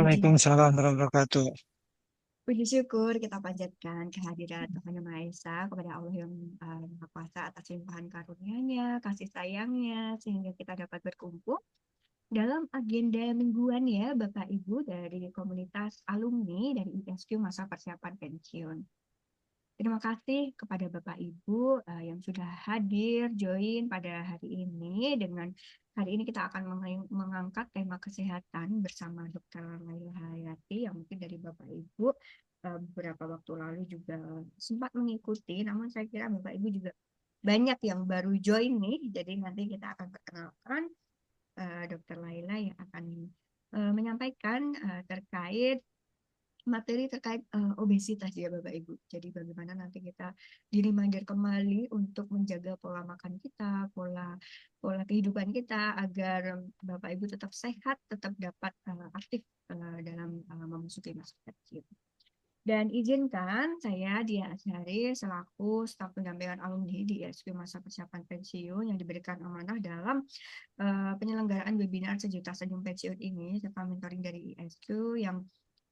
Puji, Waalaikumsalam warahmatullahi wabarakatuh. puji syukur kita panjatkan kehadirat Tuhan Yang Maha Esa kepada Allah yang Maha Kuasa atas limpahan karunia-Nya, kasih sayangnya, sehingga kita dapat berkumpul dalam agenda mingguan ya Bapak Ibu dari komunitas alumni dari ISQ Masa Persiapan Pensiun. Terima kasih kepada Bapak Ibu yang sudah hadir, join pada hari ini. Dengan hari ini kita akan mengangkat tema kesehatan bersama Dr. Laila Hayati yang mungkin dari Bapak Ibu beberapa waktu lalu juga sempat mengikuti. Namun saya kira Bapak Ibu juga banyak yang baru join nih. Jadi nanti kita akan perkenalkan Dr. Laila yang akan menyampaikan terkait materi terkait obesitas ya Bapak Ibu. Jadi bagaimana nanti kita di reminder kembali untuk menjaga pola makan kita, pola pola kehidupan kita agar Bapak Ibu tetap sehat, tetap dapat aktif dalam memasuki masa kecil. Dan izinkan saya Dia Asyari selaku staf pendampingan alumni di ISQ Masa Persiapan Pensiun yang diberikan amanah dalam penyelenggaraan webinar Sejuta Senyum Pensiun ini serta mentoring dari ISQ yang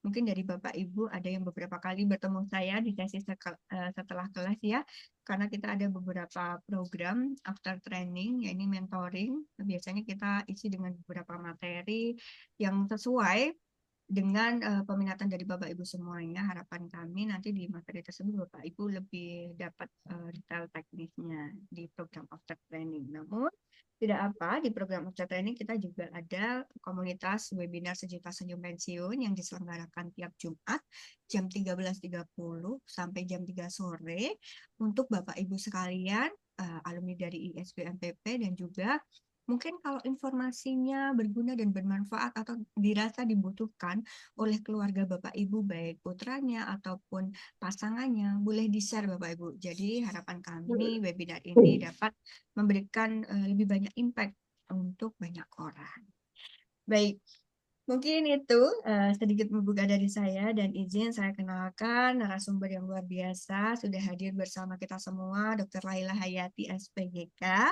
mungkin dari Bapak Ibu ada yang beberapa kali bertemu saya di sesi setelah kelas ya, karena kita ada beberapa program after training, yaitu mentoring. Biasanya kita isi dengan beberapa materi yang sesuai dengan peminatan dari Bapak Ibu semuanya. Harapan kami nanti di materi tersebut Bapak Ibu lebih dapat detail teknisnya di program after training. Namun tidak apa, di program after training kita juga ada komunitas webinar Sejuta Senyum Pensiun yang diselenggarakan tiap Jumat jam 13.30 sampai jam 3 sore untuk Bapak Ibu sekalian, alumni dari ISB MPP dan juga mungkin kalau informasinya berguna dan bermanfaat atau dirasa dibutuhkan oleh keluarga Bapak Ibu, baik putranya ataupun pasangannya, boleh di-share Bapak Ibu. Jadi harapan kami webinar ini dapat memberikan lebih banyak impact untuk banyak orang. Baik, mungkin itu sedikit membuka dari saya dan izin saya kenalkan narasumber yang luar biasa sudah hadir bersama kita semua, Dr. Laila Hayati SPGK.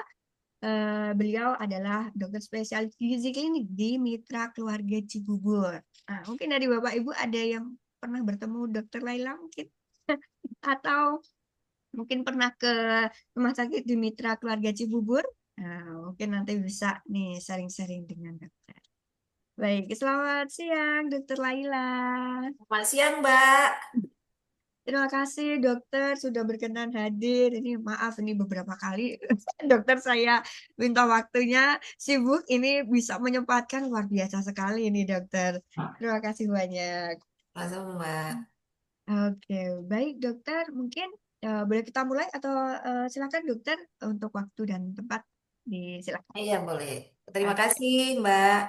Beliau adalah dokter spesialis gizi klinik di Mitra Keluarga Cibubur. Nah, mungkin dari Bapak Ibu ada yang pernah bertemu Dokter Laila mungkin atau mungkin pernah ke rumah sakit di Mitra Keluarga Cibubur. Nah, mungkin nanti bisa nih sharing-sharing dengan dokter. Baik, selamat siang Dokter Laila. Selamat siang, Mbak. Terima kasih dokter sudah berkenan hadir. Ini maaf ini beberapa kali dokter saya minta waktunya sibuk. Ini bisa menyempatkan luar biasa sekali ini dokter. Terima kasih banyak. Langsung, Mbak. Oke, baik dokter. Mungkin boleh kita mulai atau silakan dokter untuk waktu dan tempat disilakan. Iya, boleh. Terima Oke. kasih, Mbak.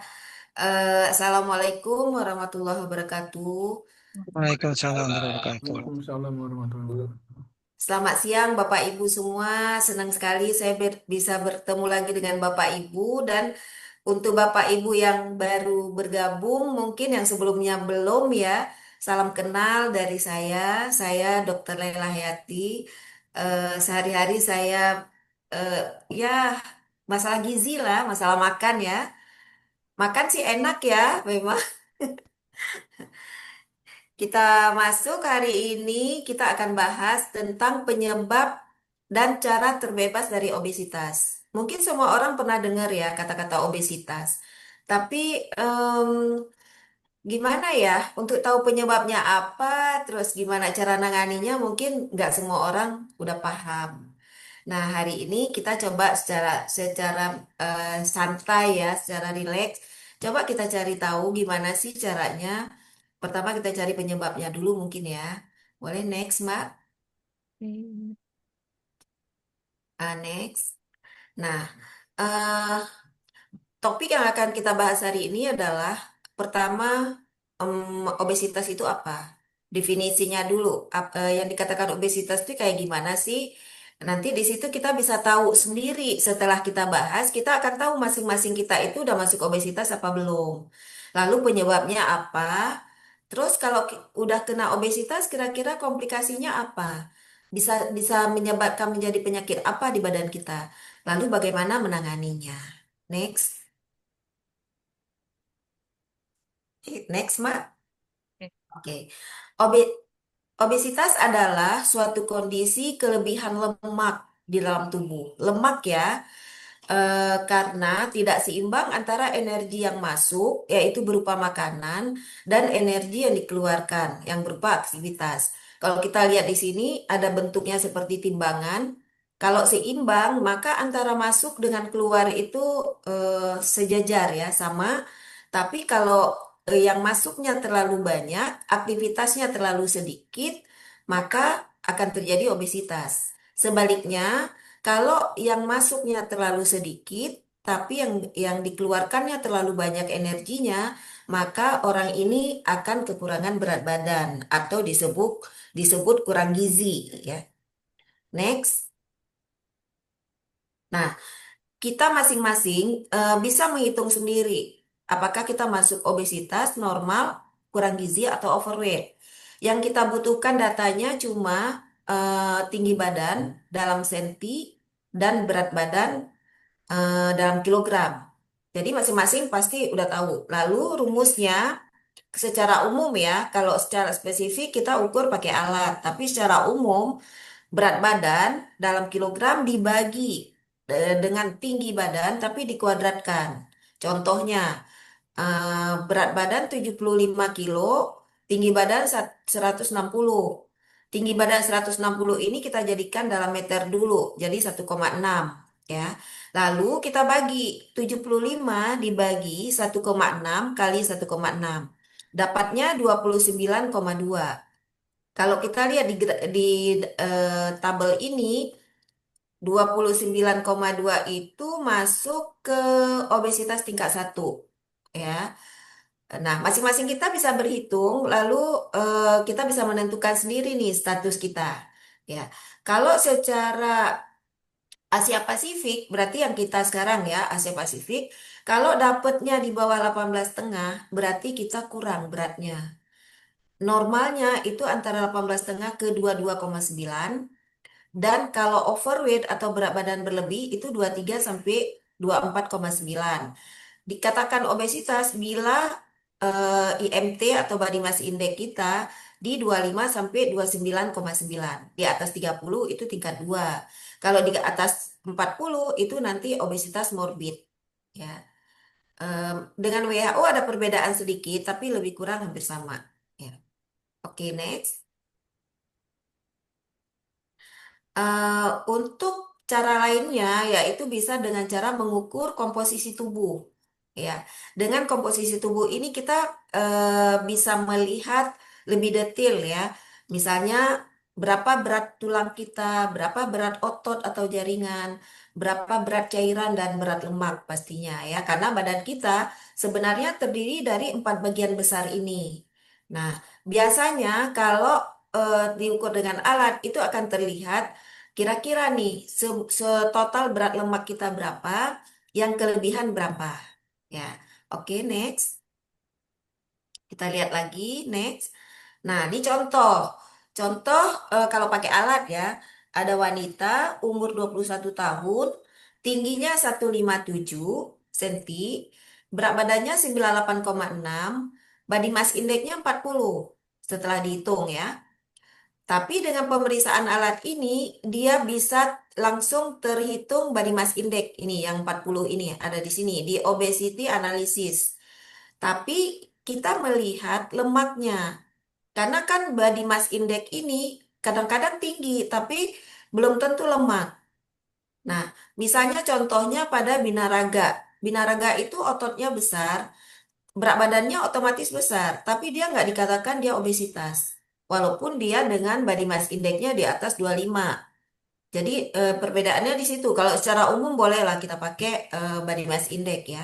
Assalamualaikum warahmatullahi wabarakatuh. Waalaikumsalam warahmatullahi wabarakatuh. Waalaikumsalam warahmatullahi wabarakatuh. Selamat siang, Bapak Ibu semua. Senang sekali saya bisa bertemu lagi dengan Bapak Ibu. Dan untuk Bapak Ibu yang baru bergabung, mungkin yang sebelumnya belum ya, salam kenal dari saya. Saya Dr. Lela Hayati. Sehari-hari saya eh, ya masalah gizi lah, masalah makan ya. Makan sih enak ya, memang. Kita masuk hari ini, kita akan bahas tentang penyebab dan cara terbebas dari obesitas. Mungkin semua orang pernah dengar ya kata-kata obesitas. Tapi gimana ya untuk tahu penyebabnya apa, terus gimana cara nanganinya, mungkin nggak semua orang udah paham. Nah, hari ini kita coba secara santai ya, secara rileks. Coba kita cari tahu gimana sih caranya. Pertama kita cari penyebabnya dulu mungkin ya. Boleh next, Mbak? Next. Nah, eh, topik yang akan kita bahas hari ini adalah pertama, obesitas itu apa? Definisinya dulu. Yang dikatakan obesitas itu kayak gimana sih? Nanti di situ kita bisa tahu sendiri. Setelah kita bahas, kita akan tahu masing-masing kita itu udah masuk obesitas apa belum. Lalu penyebabnya apa? Terus kalau udah kena obesitas, kira-kira komplikasinya apa? Bisa bisa menyebabkan menjadi penyakit apa di badan kita? Lalu bagaimana menanganinya? Next. Next, Mak. Oke. Oke. Obe- Obesitas adalah suatu kondisi kelebihan lemak di dalam tubuh. Lemak ya, karena tidak seimbang antara energi yang masuk, yaitu berupa makanan, dan energi yang dikeluarkan, yang berupa aktivitas. Kalau kita lihat di sini, ada bentuknya seperti timbangan. Kalau seimbang, maka antara masuk dengan keluar itu sejajar ya, sama. Tapi kalau yang masuknya terlalu banyak, aktivitasnya terlalu sedikit, maka akan terjadi obesitas. Sebaliknya, kalau yang masuknya terlalu sedikit, tapi yang dikeluarkannya terlalu banyak energinya, maka orang ini akan kekurangan berat badan atau disebut disebut kurang gizi ya. Next. Nah, kita masing-masing bisa menghitung sendiri apakah kita masuk obesitas, normal, kurang gizi atau overweight. Yang kita butuhkan datanya cuma tinggi badan dalam senti dan berat badan dalam kilogram. Jadi masing-masing pasti udah tahu. Lalu rumusnya secara umum ya, kalau secara spesifik kita ukur pakai alat, tapi secara umum berat badan dalam kilogram dibagi dengan tinggi badan tapi dikuadratkan. Contohnya berat badan 75 kilo, tinggi badan 160. Tinggi badan 160 ini kita jadikan dalam meter dulu, jadi 1,6 ya. Lalu kita bagi 75 dibagi 1,6 kali 1,6. Dapatnya 29,2. Kalau kita lihat di tabel ini 29,2 itu masuk ke obesitas tingkat satu ya. Nah, masing-masing kita bisa berhitung, lalu kita bisa menentukan sendiri nih status kita. Ya, kalau secara Asia Pasifik, berarti yang kita sekarang ya, Asia Pasifik, kalau dapatnya di bawah 18,5, berarti kita kurang beratnya. Normalnya itu antara 18,5 ke 22,9. Dan kalau overweight atau berat badan berlebih itu 23 sampai 24,9. Dikatakan obesitas bila IMT atau body mass index kita di 25 sampai 29,9. Di atas 30 itu tingkat 2. Kalau di atas 40 itu nanti obesitas morbid. Ya. Dengan WHO ada perbedaan sedikit tapi lebih kurang hampir sama. Ya. Oke, next. Untuk cara lainnya yaitu bisa dengan cara mengukur komposisi tubuh. Ya, dengan komposisi tubuh ini kita bisa melihat lebih detail ya. Misalnya berapa berat tulang kita, berapa berat otot atau jaringan, berapa berat cairan dan berat lemak pastinya ya. Karena badan kita sebenarnya terdiri dari 4 bagian besar ini. Nah, biasanya kalau diukur dengan alat itu akan terlihat kira-kira nih setotal berat lemak kita berapa, yang kelebihan berapa. Ya, oke, next. Kita lihat lagi, next. Nah, ini contoh. Contoh kalau pakai alat ya, ada wanita umur 21 tahun, tingginya 157 cm, berat badannya 98,6, body mass indexnya 40 setelah dihitung ya. Tapi dengan pemeriksaan alat ini, dia bisa langsung terhitung body mass index ini yang 40 ini ada di sini di obesity analysis. Tapi kita melihat lemaknya. Karena kan body mass index ini kadang-kadang tinggi, tapi belum tentu lemak. Nah, misalnya contohnya pada binaraga. Binaraga itu ototnya besar, berat badannya otomatis besar, tapi dia nggak dikatakan dia obesitas. Walaupun dia dengan body mass indexnya di atas 25. Jadi perbedaannya di situ. Kalau secara umum bolehlah kita pakai body mass index ya.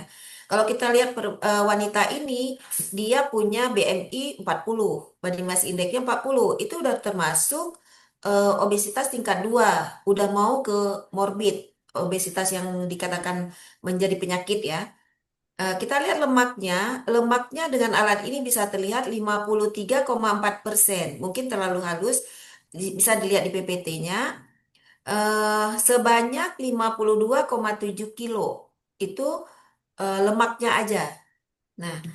Kalau kita lihat wanita ini, dia punya BMI 40, body mass indexnya 40. Itu udah termasuk obesitas tingkat 2, udah mau ke morbid, obesitas yang dikatakan menjadi penyakit ya. Kita lihat lemaknya, lemaknya dengan alat ini bisa terlihat 53,4%. Mungkin terlalu halus, bisa dilihat di PPT-nya. Sebanyak 52,7 kilo itu lemaknya aja. Nah,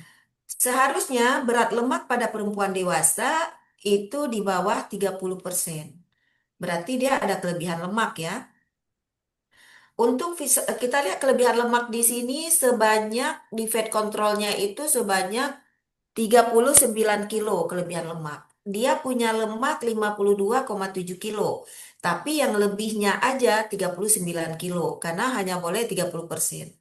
Seharusnya berat lemak pada perempuan dewasa itu di bawah 30%. Berarti dia ada kelebihan lemak ya. Kita lihat kelebihan lemak di sini sebanyak di fat controlnya itu sebanyak 39 kilo kelebihan lemak. Dia punya lemak 52,7 kilo. Tapi yang lebihnya aja 39 kilo karena hanya boleh 30%.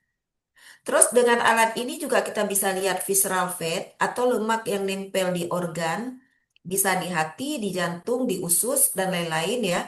Terus dengan alat ini juga kita bisa lihat visceral fat atau lemak yang nempel di organ, bisa di hati, di jantung, di usus dan lain-lain ya.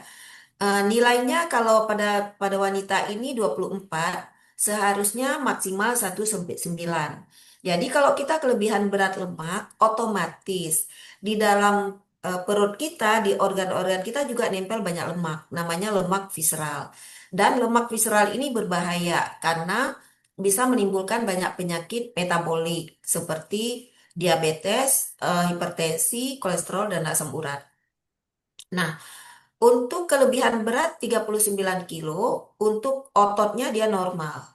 Nilainya kalau pada wanita ini 24, seharusnya maksimal 1 sampai 9. Jadi kalau kita kelebihan berat lemak, otomatis di dalam perut kita, di organ-organ kita juga nempel banyak lemak, namanya lemak visceral. Dan lemak visceral ini berbahaya karena bisa menimbulkan banyak penyakit metabolik seperti diabetes, hipertensi, kolesterol, dan asam urat. Nah, untuk kelebihan berat 39 kilo, untuk ototnya dia normal.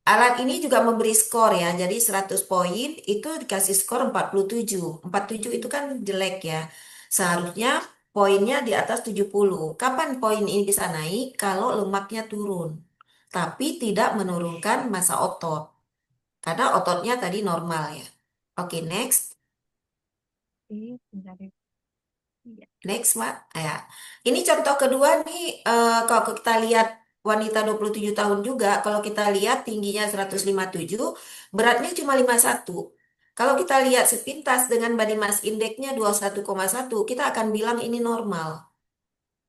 Alat ini juga memberi skor ya, jadi 100 poin itu dikasih skor 47. 47 itu kan jelek ya. Seharusnya poinnya di atas 70. Kapan poin ini bisa naik? Kalau lemaknya turun. Tapi tidak menurunkan massa otot. Karena ototnya tadi normal ya. Oke, next. Oke, bentar ya. Iya. Next, Mbak. Ya. Ini contoh kedua nih, kalau kita lihat wanita 27 tahun juga, kalau kita lihat tingginya 157, beratnya cuma 51. Kalau kita lihat sepintas dengan body mass index-nya 21,1, kita akan bilang ini normal.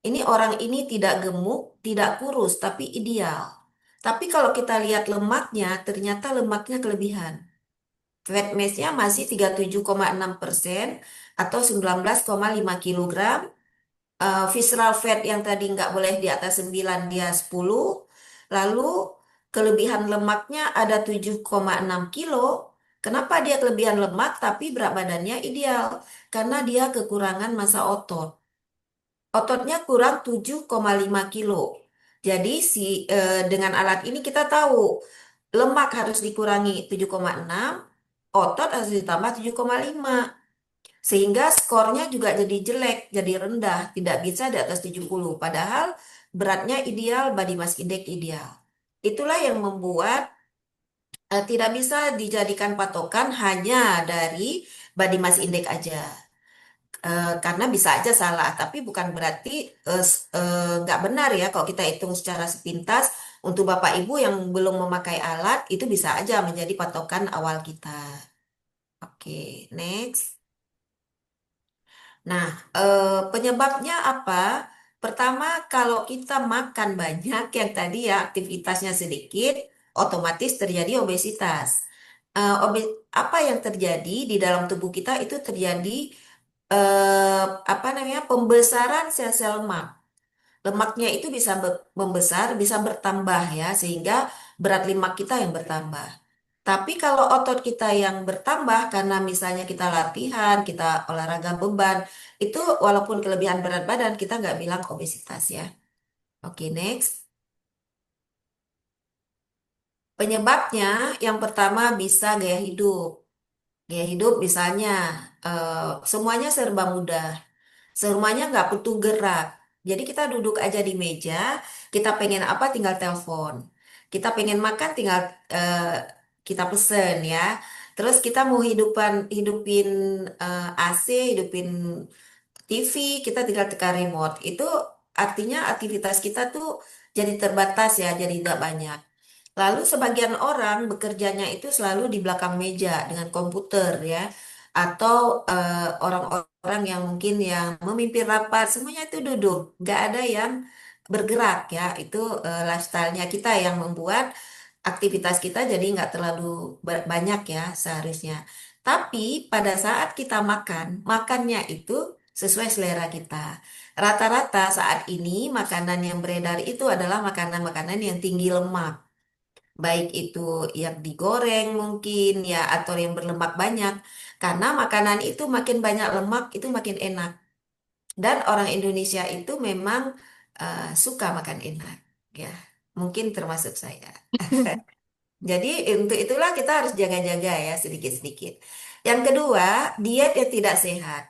Ini orang ini tidak gemuk, tidak kurus, tapi ideal. Tapi kalau kita lihat lemaknya, ternyata lemaknya kelebihan. Fat mass-nya masih 37,6% atau 19,5 kilogram. Visceral fat yang tadi nggak boleh di atas 9 dia 10. Lalu kelebihan lemaknya ada 7,6 kilo. Kenapa dia kelebihan lemak tapi berat badannya ideal? Karena dia kekurangan massa otot. Ototnya kurang 7,5 kilo. Jadi dengan alat ini kita tahu lemak harus dikurangi 7,6, otot harus ditambah 7,5. Sehingga skornya juga jadi jelek, jadi rendah, tidak bisa di atas 70. Padahal beratnya ideal, body mass index ideal. Itulah yang membuat tidak bisa dijadikan patokan hanya dari body mass index aja. Karena bisa aja salah, tapi bukan berarti nggak benar ya kalau kita hitung secara sepintas. Untuk Bapak Ibu yang belum memakai alat, itu bisa aja menjadi patokan awal kita. Oke, next. Nah, penyebabnya apa? Pertama, kalau kita makan banyak yang tadi ya aktivitasnya sedikit, otomatis terjadi obesitas. Apa yang terjadi di dalam tubuh kita itu terjadi apa namanya pembesaran sel-sel lemak. Lemaknya itu bisa membesar, bisa bertambah ya, sehingga berat lemak kita yang bertambah. Tapi kalau otot kita yang bertambah karena misalnya kita latihan, kita olahraga beban, itu walaupun kelebihan berat badan, kita nggak bilang obesitas ya. Oke, next. Penyebabnya yang pertama bisa gaya hidup. Gaya hidup misalnya eh, semuanya serba mudah. Semuanya nggak butuh gerak. Jadi kita duduk aja di meja, kita pengen apa tinggal telepon. Kita pengen makan tinggal eh, kita pesen ya. Terus kita mau hidupin AC, hidupin TV, kita tinggal tekan remote. Itu artinya aktivitas kita tuh jadi terbatas ya, jadi tidak banyak. Lalu sebagian orang bekerjanya itu selalu di belakang meja dengan komputer ya, atau orang-orang yang mungkin yang memimpin rapat semuanya itu duduk, nggak ada yang bergerak ya. Itu lifestyle-nya kita yang membuat aktivitas kita jadi nggak terlalu banyak ya seharusnya. Tapi pada saat kita makan, makannya itu sesuai selera kita. Rata-rata saat ini makanan yang beredar itu adalah makanan-makanan yang tinggi lemak, baik itu yang digoreng mungkin ya atau yang berlemak banyak. Karena makanan itu makin banyak lemak itu makin enak. Dan orang Indonesia itu memang suka makan enak ya. Mungkin termasuk saya. Jadi untuk itulah kita harus jaga-jaga ya sedikit-sedikit. Yang kedua, diet yang tidak sehat.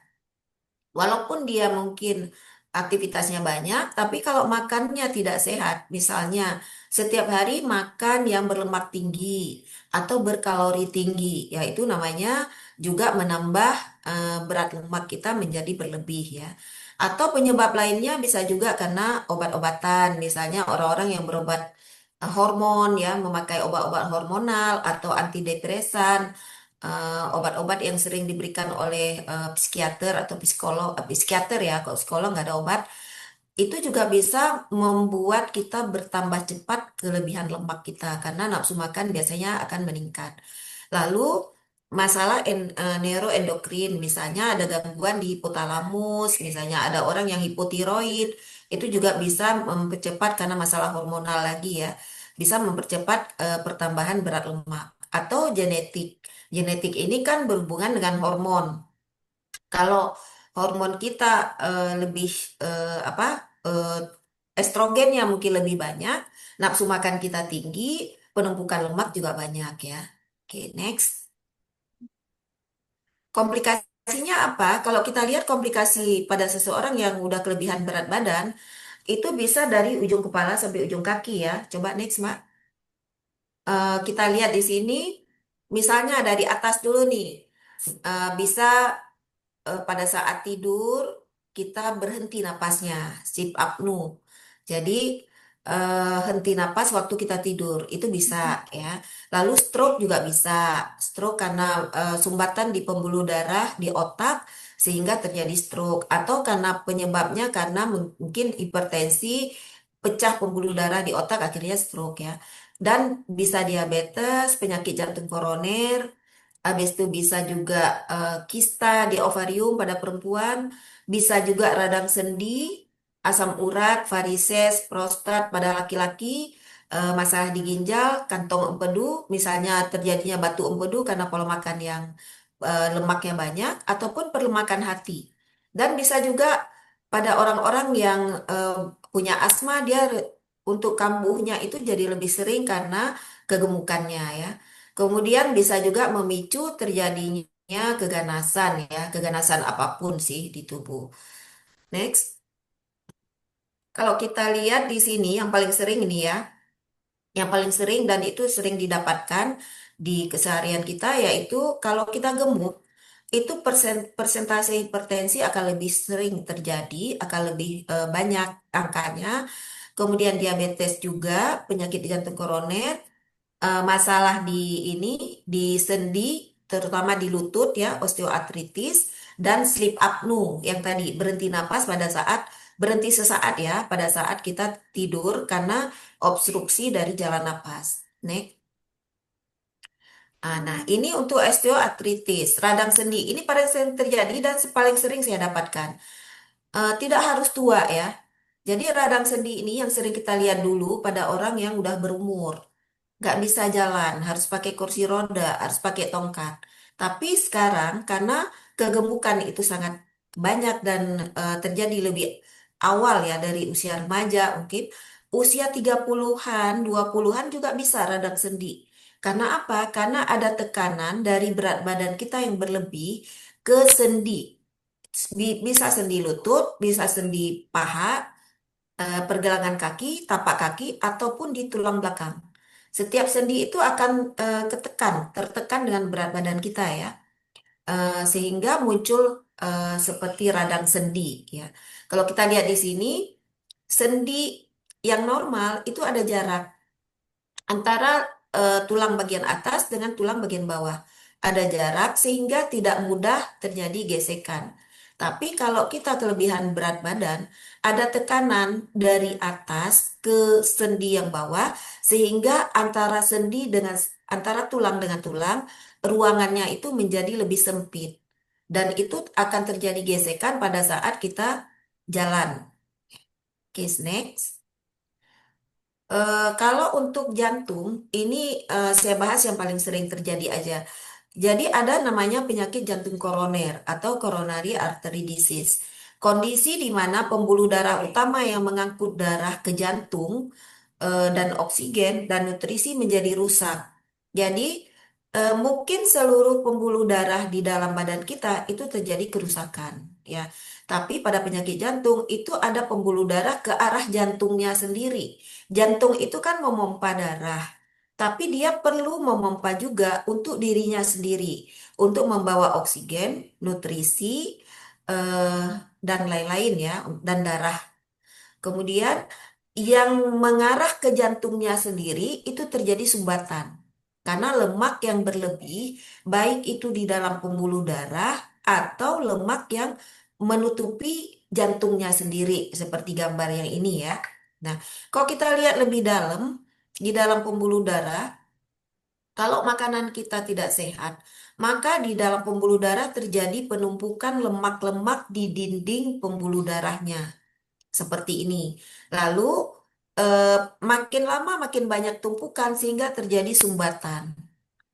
Walaupun dia mungkin aktivitasnya banyak, tapi kalau makannya tidak sehat, misalnya setiap hari makan yang berlemak tinggi atau berkalori tinggi, ya itu namanya juga menambah berat lemak kita menjadi berlebih ya. Atau penyebab lainnya bisa juga karena obat-obatan, misalnya orang-orang yang berobat hormon ya, memakai obat-obat hormonal atau antidepresan, obat-obat yang sering diberikan oleh psikiater atau psikolog, psikiater ya, kalau psikolog nggak ada obat, itu juga bisa membuat kita bertambah cepat kelebihan lemak kita karena nafsu makan biasanya akan meningkat. Lalu masalah neuroendokrin, misalnya ada gangguan di hipotalamus, misalnya ada orang yang hipotiroid, itu juga bisa mempercepat karena masalah hormonal lagi ya, bisa mempercepat pertambahan berat lemak atau genetik. Genetik ini kan berhubungan dengan hormon. Kalau hormon kita lebih apa eh, estrogennya mungkin lebih banyak, nafsu makan kita tinggi, penumpukan lemak juga banyak ya. Oke, next. Komplikasinya apa? Kalau kita lihat komplikasi pada seseorang yang udah kelebihan berat badan, itu bisa dari ujung kepala sampai ujung kaki ya. Coba next, Mbak. Kita lihat di sini, misalnya dari atas dulu nih. Bisa pada saat tidur kita berhenti napasnya, sleep apnea. Jadi henti napas waktu kita tidur itu bisa ya. Lalu stroke juga bisa. Stroke karena sumbatan di pembuluh darah di otak sehingga terjadi stroke atau karena penyebabnya karena mungkin hipertensi, pecah pembuluh darah di otak akhirnya stroke ya. Dan bisa diabetes, penyakit jantung koroner. Habis itu bisa juga kista di ovarium pada perempuan, bisa juga radang sendi, asam urat, varises, prostat pada laki-laki, masalah di ginjal, kantong empedu, misalnya terjadinya batu empedu karena pola makan yang lemaknya banyak, ataupun perlemakan hati. Dan bisa juga pada orang-orang yang punya asma, dia untuk kambuhnya itu jadi lebih sering karena kegemukannya ya. Kemudian bisa juga memicu terjadinya keganasan ya, keganasan apapun sih di tubuh. Next, kalau kita lihat di sini yang paling sering ini ya, yang paling sering dan itu sering didapatkan di keseharian kita yaitu kalau kita gemuk, itu persentase hipertensi akan lebih sering terjadi, akan lebih banyak angkanya. Kemudian diabetes juga, penyakit jantung koroner, masalah di ini di sendi terutama di lutut ya osteoartritis dan sleep apnea yang tadi berhenti napas pada saat berhenti sesaat ya pada saat kita tidur karena obstruksi dari jalan napas. Next. Nah, ini untuk osteoartritis, radang sendi. Ini paling sering terjadi dan paling sering saya dapatkan. Tidak harus tua ya. Jadi radang sendi ini yang sering kita lihat dulu pada orang yang udah berumur nggak bisa jalan, harus pakai kursi roda, harus pakai tongkat. Tapi sekarang karena kegemukan itu sangat banyak dan terjadi lebih awal ya dari usia remaja mungkin, usia 30-an, 20-an juga bisa radang sendi. Karena apa? Karena ada tekanan dari berat badan kita yang berlebih ke sendi. Bisa sendi lutut, bisa sendi paha, pergelangan kaki, tapak kaki, ataupun di tulang belakang. Setiap sendi itu akan tertekan dengan berat badan kita ya, sehingga muncul seperti radang sendi ya. Kalau kita lihat di sini, sendi yang normal itu ada jarak antara tulang bagian atas dengan tulang bagian bawah. Ada jarak sehingga tidak mudah terjadi gesekan. Tapi kalau kita kelebihan berat badan, ada tekanan dari atas ke sendi yang bawah sehingga antara tulang dengan tulang ruangannya itu menjadi lebih sempit. Dan itu akan terjadi gesekan pada saat kita jalan. Case next. Kalau untuk jantung, ini saya bahas yang paling sering terjadi aja. Jadi ada namanya penyakit jantung koroner atau coronary artery disease. Kondisi di mana pembuluh darah utama yang mengangkut darah ke jantung dan oksigen dan nutrisi menjadi rusak. Jadi mungkin seluruh pembuluh darah di dalam badan kita itu terjadi kerusakan, ya. Tapi pada penyakit jantung itu ada pembuluh darah ke arah jantungnya sendiri. Jantung itu kan memompa darah, tapi dia perlu memompa juga untuk dirinya sendiri, untuk membawa oksigen, nutrisi, eh, dan lain-lain ya, dan darah. Kemudian yang mengarah ke jantungnya sendiri itu terjadi sumbatan. Karena lemak yang berlebih, baik itu di dalam pembuluh darah atau lemak yang menutupi jantungnya sendiri, seperti gambar yang ini ya. Nah, kalau kita lihat lebih dalam, di dalam pembuluh darah, kalau makanan kita tidak sehat, maka di dalam pembuluh darah terjadi penumpukan lemak-lemak di dinding pembuluh darahnya seperti ini. Lalu eh, makin lama makin banyak tumpukan sehingga terjadi sumbatan.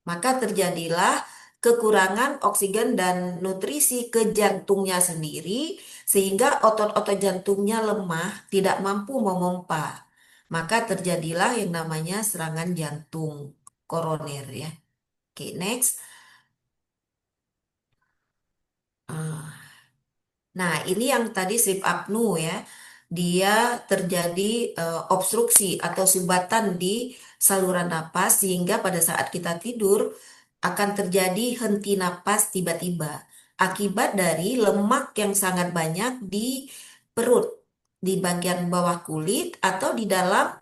Maka terjadilah kekurangan oksigen dan nutrisi ke jantungnya sendiri sehingga otot-otot jantungnya lemah, tidak mampu memompa. Maka terjadilah yang namanya serangan jantung koroner ya. Oke, next. Ah. Nah, ini yang tadi sleep apnea ya. Dia terjadi obstruksi atau sumbatan di saluran napas sehingga pada saat kita tidur akan terjadi henti napas tiba-tiba akibat dari lemak yang sangat banyak di perut, di bagian bawah kulit atau di dalam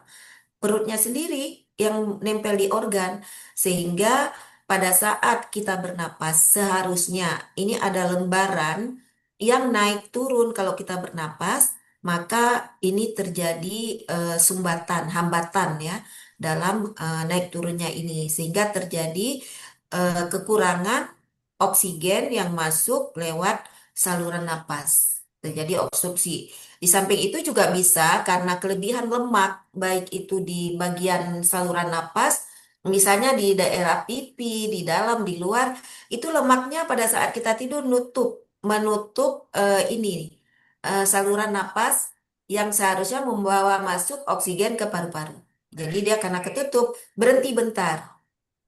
perutnya sendiri yang nempel di organ sehingga pada saat kita bernapas seharusnya ini ada lembaran yang naik turun kalau kita bernapas maka ini terjadi sumbatan hambatan ya dalam naik turunnya ini sehingga terjadi kekurangan oksigen yang masuk lewat saluran napas terjadi obstruksi. Di samping itu juga bisa karena kelebihan lemak, baik itu di bagian saluran napas, misalnya di daerah pipi, di dalam, di luar, itu lemaknya pada saat kita tidur menutup ini saluran napas yang seharusnya membawa masuk oksigen ke paru-paru. Jadi dia karena ketutup, berhenti bentar.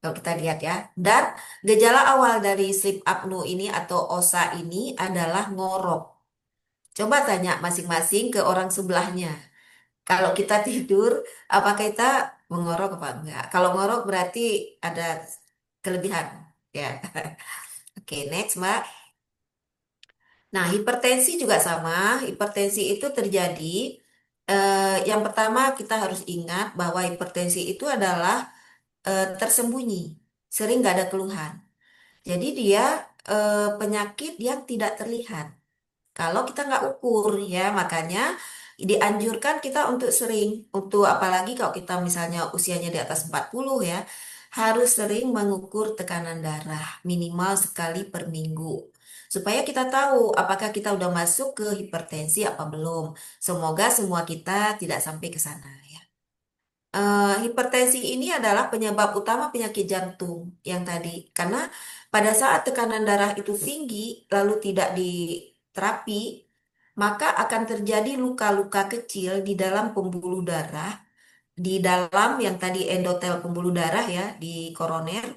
Kalau kita lihat ya. Dan gejala awal dari sleep apnea ini atau OSA ini adalah ngorok. Coba tanya masing-masing ke orang sebelahnya. Kalau kita tidur, apakah kita mengorok apa enggak? Kalau ngorok berarti ada kelebihan. Ya. Oke, next, Mbak. Nah, hipertensi juga sama. Hipertensi itu terjadi. Yang pertama kita harus ingat bahwa hipertensi itu adalah tersembunyi, sering nggak ada keluhan. Jadi dia penyakit yang tidak terlihat. Kalau kita nggak ukur ya, makanya dianjurkan kita untuk sering, untuk apalagi kalau kita misalnya usianya di atas 40 ya, harus sering mengukur tekanan darah minimal sekali per minggu. Supaya kita tahu apakah kita udah masuk ke hipertensi apa belum. Semoga semua kita tidak sampai ke sana ya. Hipertensi ini adalah penyebab utama penyakit jantung yang tadi. Karena pada saat tekanan darah itu tinggi, lalu tidak diterapi, maka akan terjadi luka-luka kecil di dalam pembuluh darah, di dalam yang tadi endotel pembuluh darah ya, di koroner.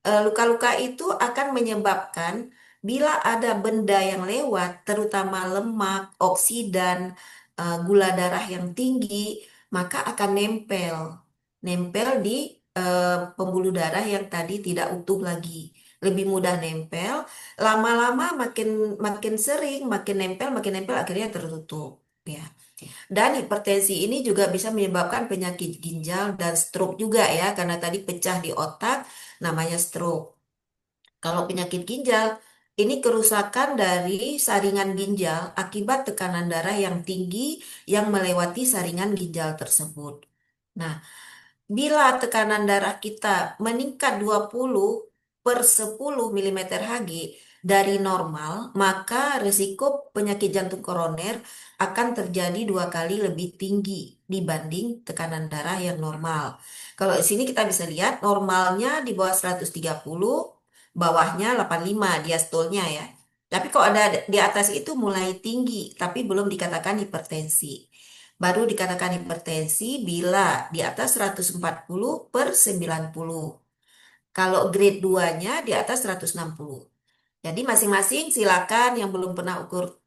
Luka-luka itu akan menyebabkan bila ada benda yang lewat, terutama lemak, oksidan, gula darah yang tinggi, maka akan nempel di pembuluh darah yang tadi tidak utuh lagi. Lebih mudah nempel, lama-lama makin makin sering, makin nempel, akhirnya tertutup. Ya. Dan hipertensi ini juga bisa menyebabkan penyakit ginjal dan stroke juga ya, karena tadi pecah di otak, namanya stroke. Kalau penyakit ginjal, ini kerusakan dari saringan ginjal akibat tekanan darah yang tinggi yang melewati saringan ginjal tersebut. Nah, bila tekanan darah kita meningkat 20 per 10 milimeter Hg dari normal, maka risiko penyakit jantung koroner akan terjadi 2 kali lebih tinggi dibanding tekanan darah yang normal. Kalau di sini kita bisa lihat normalnya di bawah 130, bawahnya 85 diastolnya ya. Tapi kalau ada di atas itu mulai tinggi, tapi belum dikatakan hipertensi. Baru dikatakan hipertensi bila di atas 140 per 90. Kalau grade 2-nya di atas 160. Jadi masing-masing silakan yang belum pernah ukur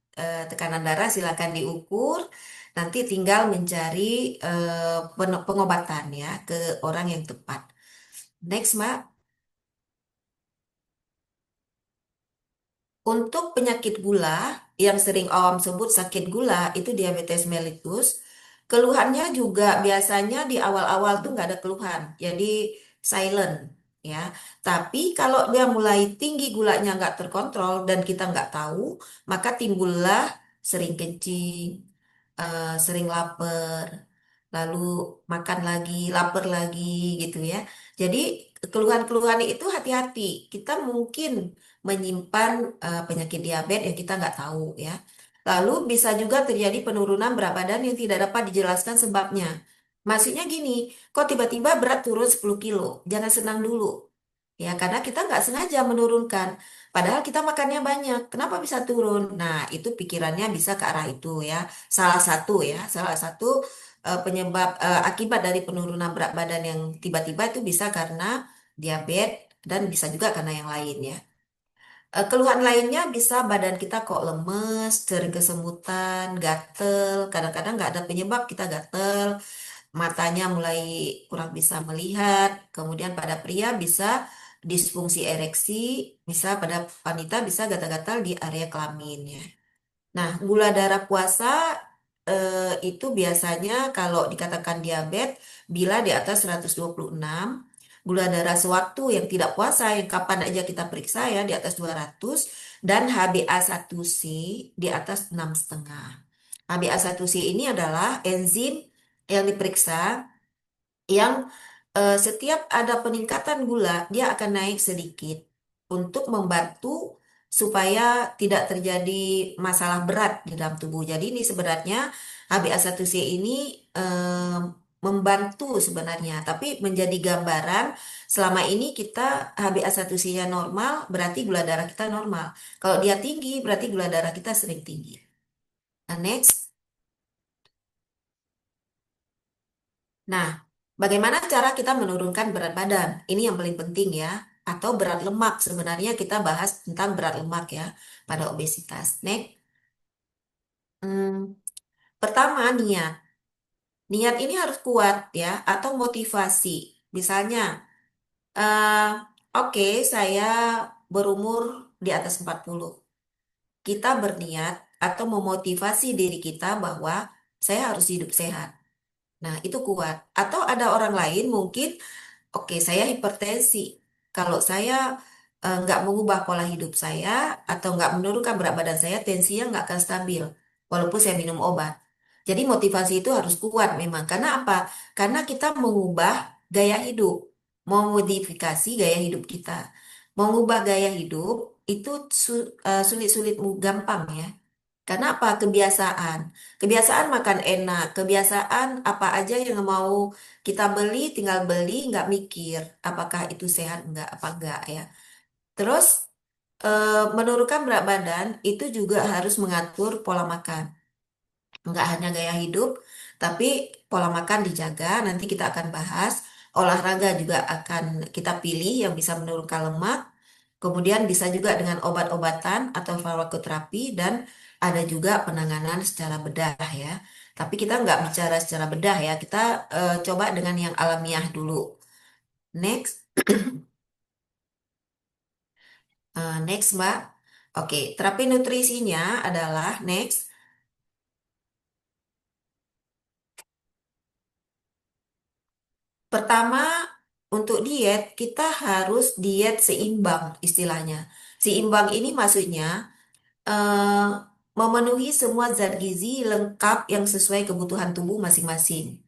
tekanan darah silakan diukur. Nanti tinggal mencari pengobatan ya ke orang yang tepat. Next, Mbak. Untuk penyakit gula yang sering awam sebut sakit gula itu diabetes mellitus. Keluhannya juga biasanya di awal-awal tuh nggak ada keluhan, jadi silent ya. Tapi kalau dia mulai tinggi gulanya nggak terkontrol dan kita nggak tahu, maka timbullah sering kencing, sering lapar, lalu makan lagi, lapar lagi gitu ya. Jadi keluhan-keluhan itu hati-hati. Kita mungkin menyimpan penyakit diabetes yang kita nggak tahu ya. Lalu bisa juga terjadi penurunan berat badan yang tidak dapat dijelaskan sebabnya. Maksudnya gini, kok tiba-tiba berat turun 10 kilo? Jangan senang dulu. Ya, karena kita nggak sengaja menurunkan. Padahal kita makannya banyak. Kenapa bisa turun? Nah, itu pikirannya bisa ke arah itu ya. Salah satu penyebab akibat dari penurunan berat badan yang tiba-tiba itu bisa karena diabetes dan bisa juga karena yang lain ya. Keluhan lainnya bisa badan kita kok lemes, sering kesemutan, gatel, kadang-kadang nggak ada penyebab kita gatel, matanya mulai kurang bisa melihat, kemudian pada pria bisa disfungsi ereksi, bisa pada wanita bisa gatal-gatal di area kelaminnya. Nah, gula darah puasa itu biasanya kalau dikatakan diabetes bila di atas 126, gula darah sewaktu yang tidak puasa yang kapan aja kita periksa ya di atas 200 dan HbA1c di atas 6,5. HbA1c ini adalah enzim yang diperiksa yang setiap ada peningkatan gula, dia akan naik sedikit untuk membantu supaya tidak terjadi masalah berat di dalam tubuh. Jadi ini sebenarnya HbA1c ini membantu sebenarnya, tapi menjadi gambaran selama ini kita HbA1c-nya normal, berarti gula darah kita normal. Kalau dia tinggi, berarti gula darah kita sering tinggi. Nah, next. Nah, bagaimana cara kita menurunkan berat badan? Ini yang paling penting ya. Atau berat lemak. Sebenarnya kita bahas tentang berat lemak ya pada obesitas. Next. Hmm, pertama niat. Niat ini harus kuat ya atau motivasi. Misalnya, eh, oke saya berumur di atas 40. Kita berniat atau memotivasi diri kita bahwa saya harus hidup sehat. Nah, itu kuat. Atau ada orang lain mungkin oke, saya hipertensi. Kalau saya nggak mengubah pola hidup saya atau nggak menurunkan berat badan saya, tensinya nggak akan stabil, walaupun saya minum obat. Jadi motivasi itu harus kuat memang. Karena apa? Karena kita mengubah gaya hidup, memodifikasi gaya hidup kita. Mengubah gaya hidup itu sulit-sulit gampang ya. Karena apa? Kebiasaan. Kebiasaan makan enak. Kebiasaan apa aja yang mau kita beli, tinggal beli, nggak mikir apakah itu sehat apa enggak ya. Terus menurunkan berat badan itu juga harus mengatur pola makan. Nggak hanya gaya hidup, tapi pola makan dijaga. Nanti kita akan bahas. Olahraga juga akan kita pilih yang bisa menurunkan lemak. Kemudian bisa juga dengan obat-obatan atau farmakoterapi dan ada juga penanganan secara bedah ya. Tapi kita nggak bicara secara bedah ya. Kita coba dengan yang alamiah dulu. Next, next Mbak. Oke, terapi nutrisinya adalah next. Pertama, untuk diet kita harus diet seimbang istilahnya. Seimbang ini maksudnya eh, memenuhi semua zat gizi lengkap yang sesuai kebutuhan tubuh masing-masing.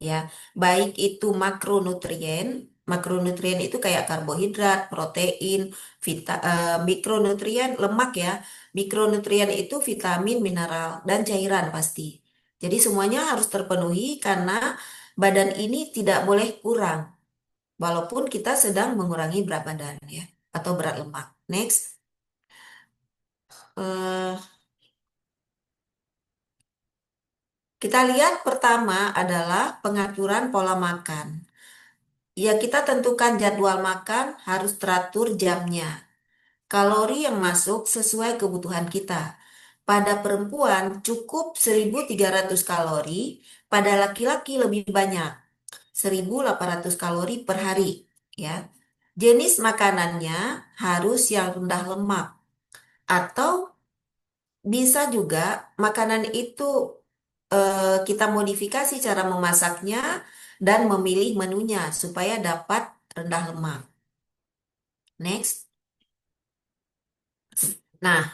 Ya, baik itu makronutrien, makronutrien itu kayak karbohidrat, protein, mikronutrien lemak ya. Mikronutrien itu vitamin, mineral, dan cairan pasti. Jadi semuanya harus terpenuhi karena badan ini tidak boleh kurang, walaupun kita sedang mengurangi berat badan ya, atau berat lemak. Next. Eh, kita lihat pertama adalah pengaturan pola makan. Ya kita tentukan jadwal makan harus teratur jamnya. Kalori yang masuk sesuai kebutuhan kita. Pada perempuan cukup 1.300 kalori, pada laki-laki lebih banyak, 1.800 kalori per hari, ya. Jenis makanannya harus yang rendah lemak atau bisa juga makanan itu kita modifikasi cara memasaknya dan memilih menunya supaya dapat rendah lemak. Next. Nah,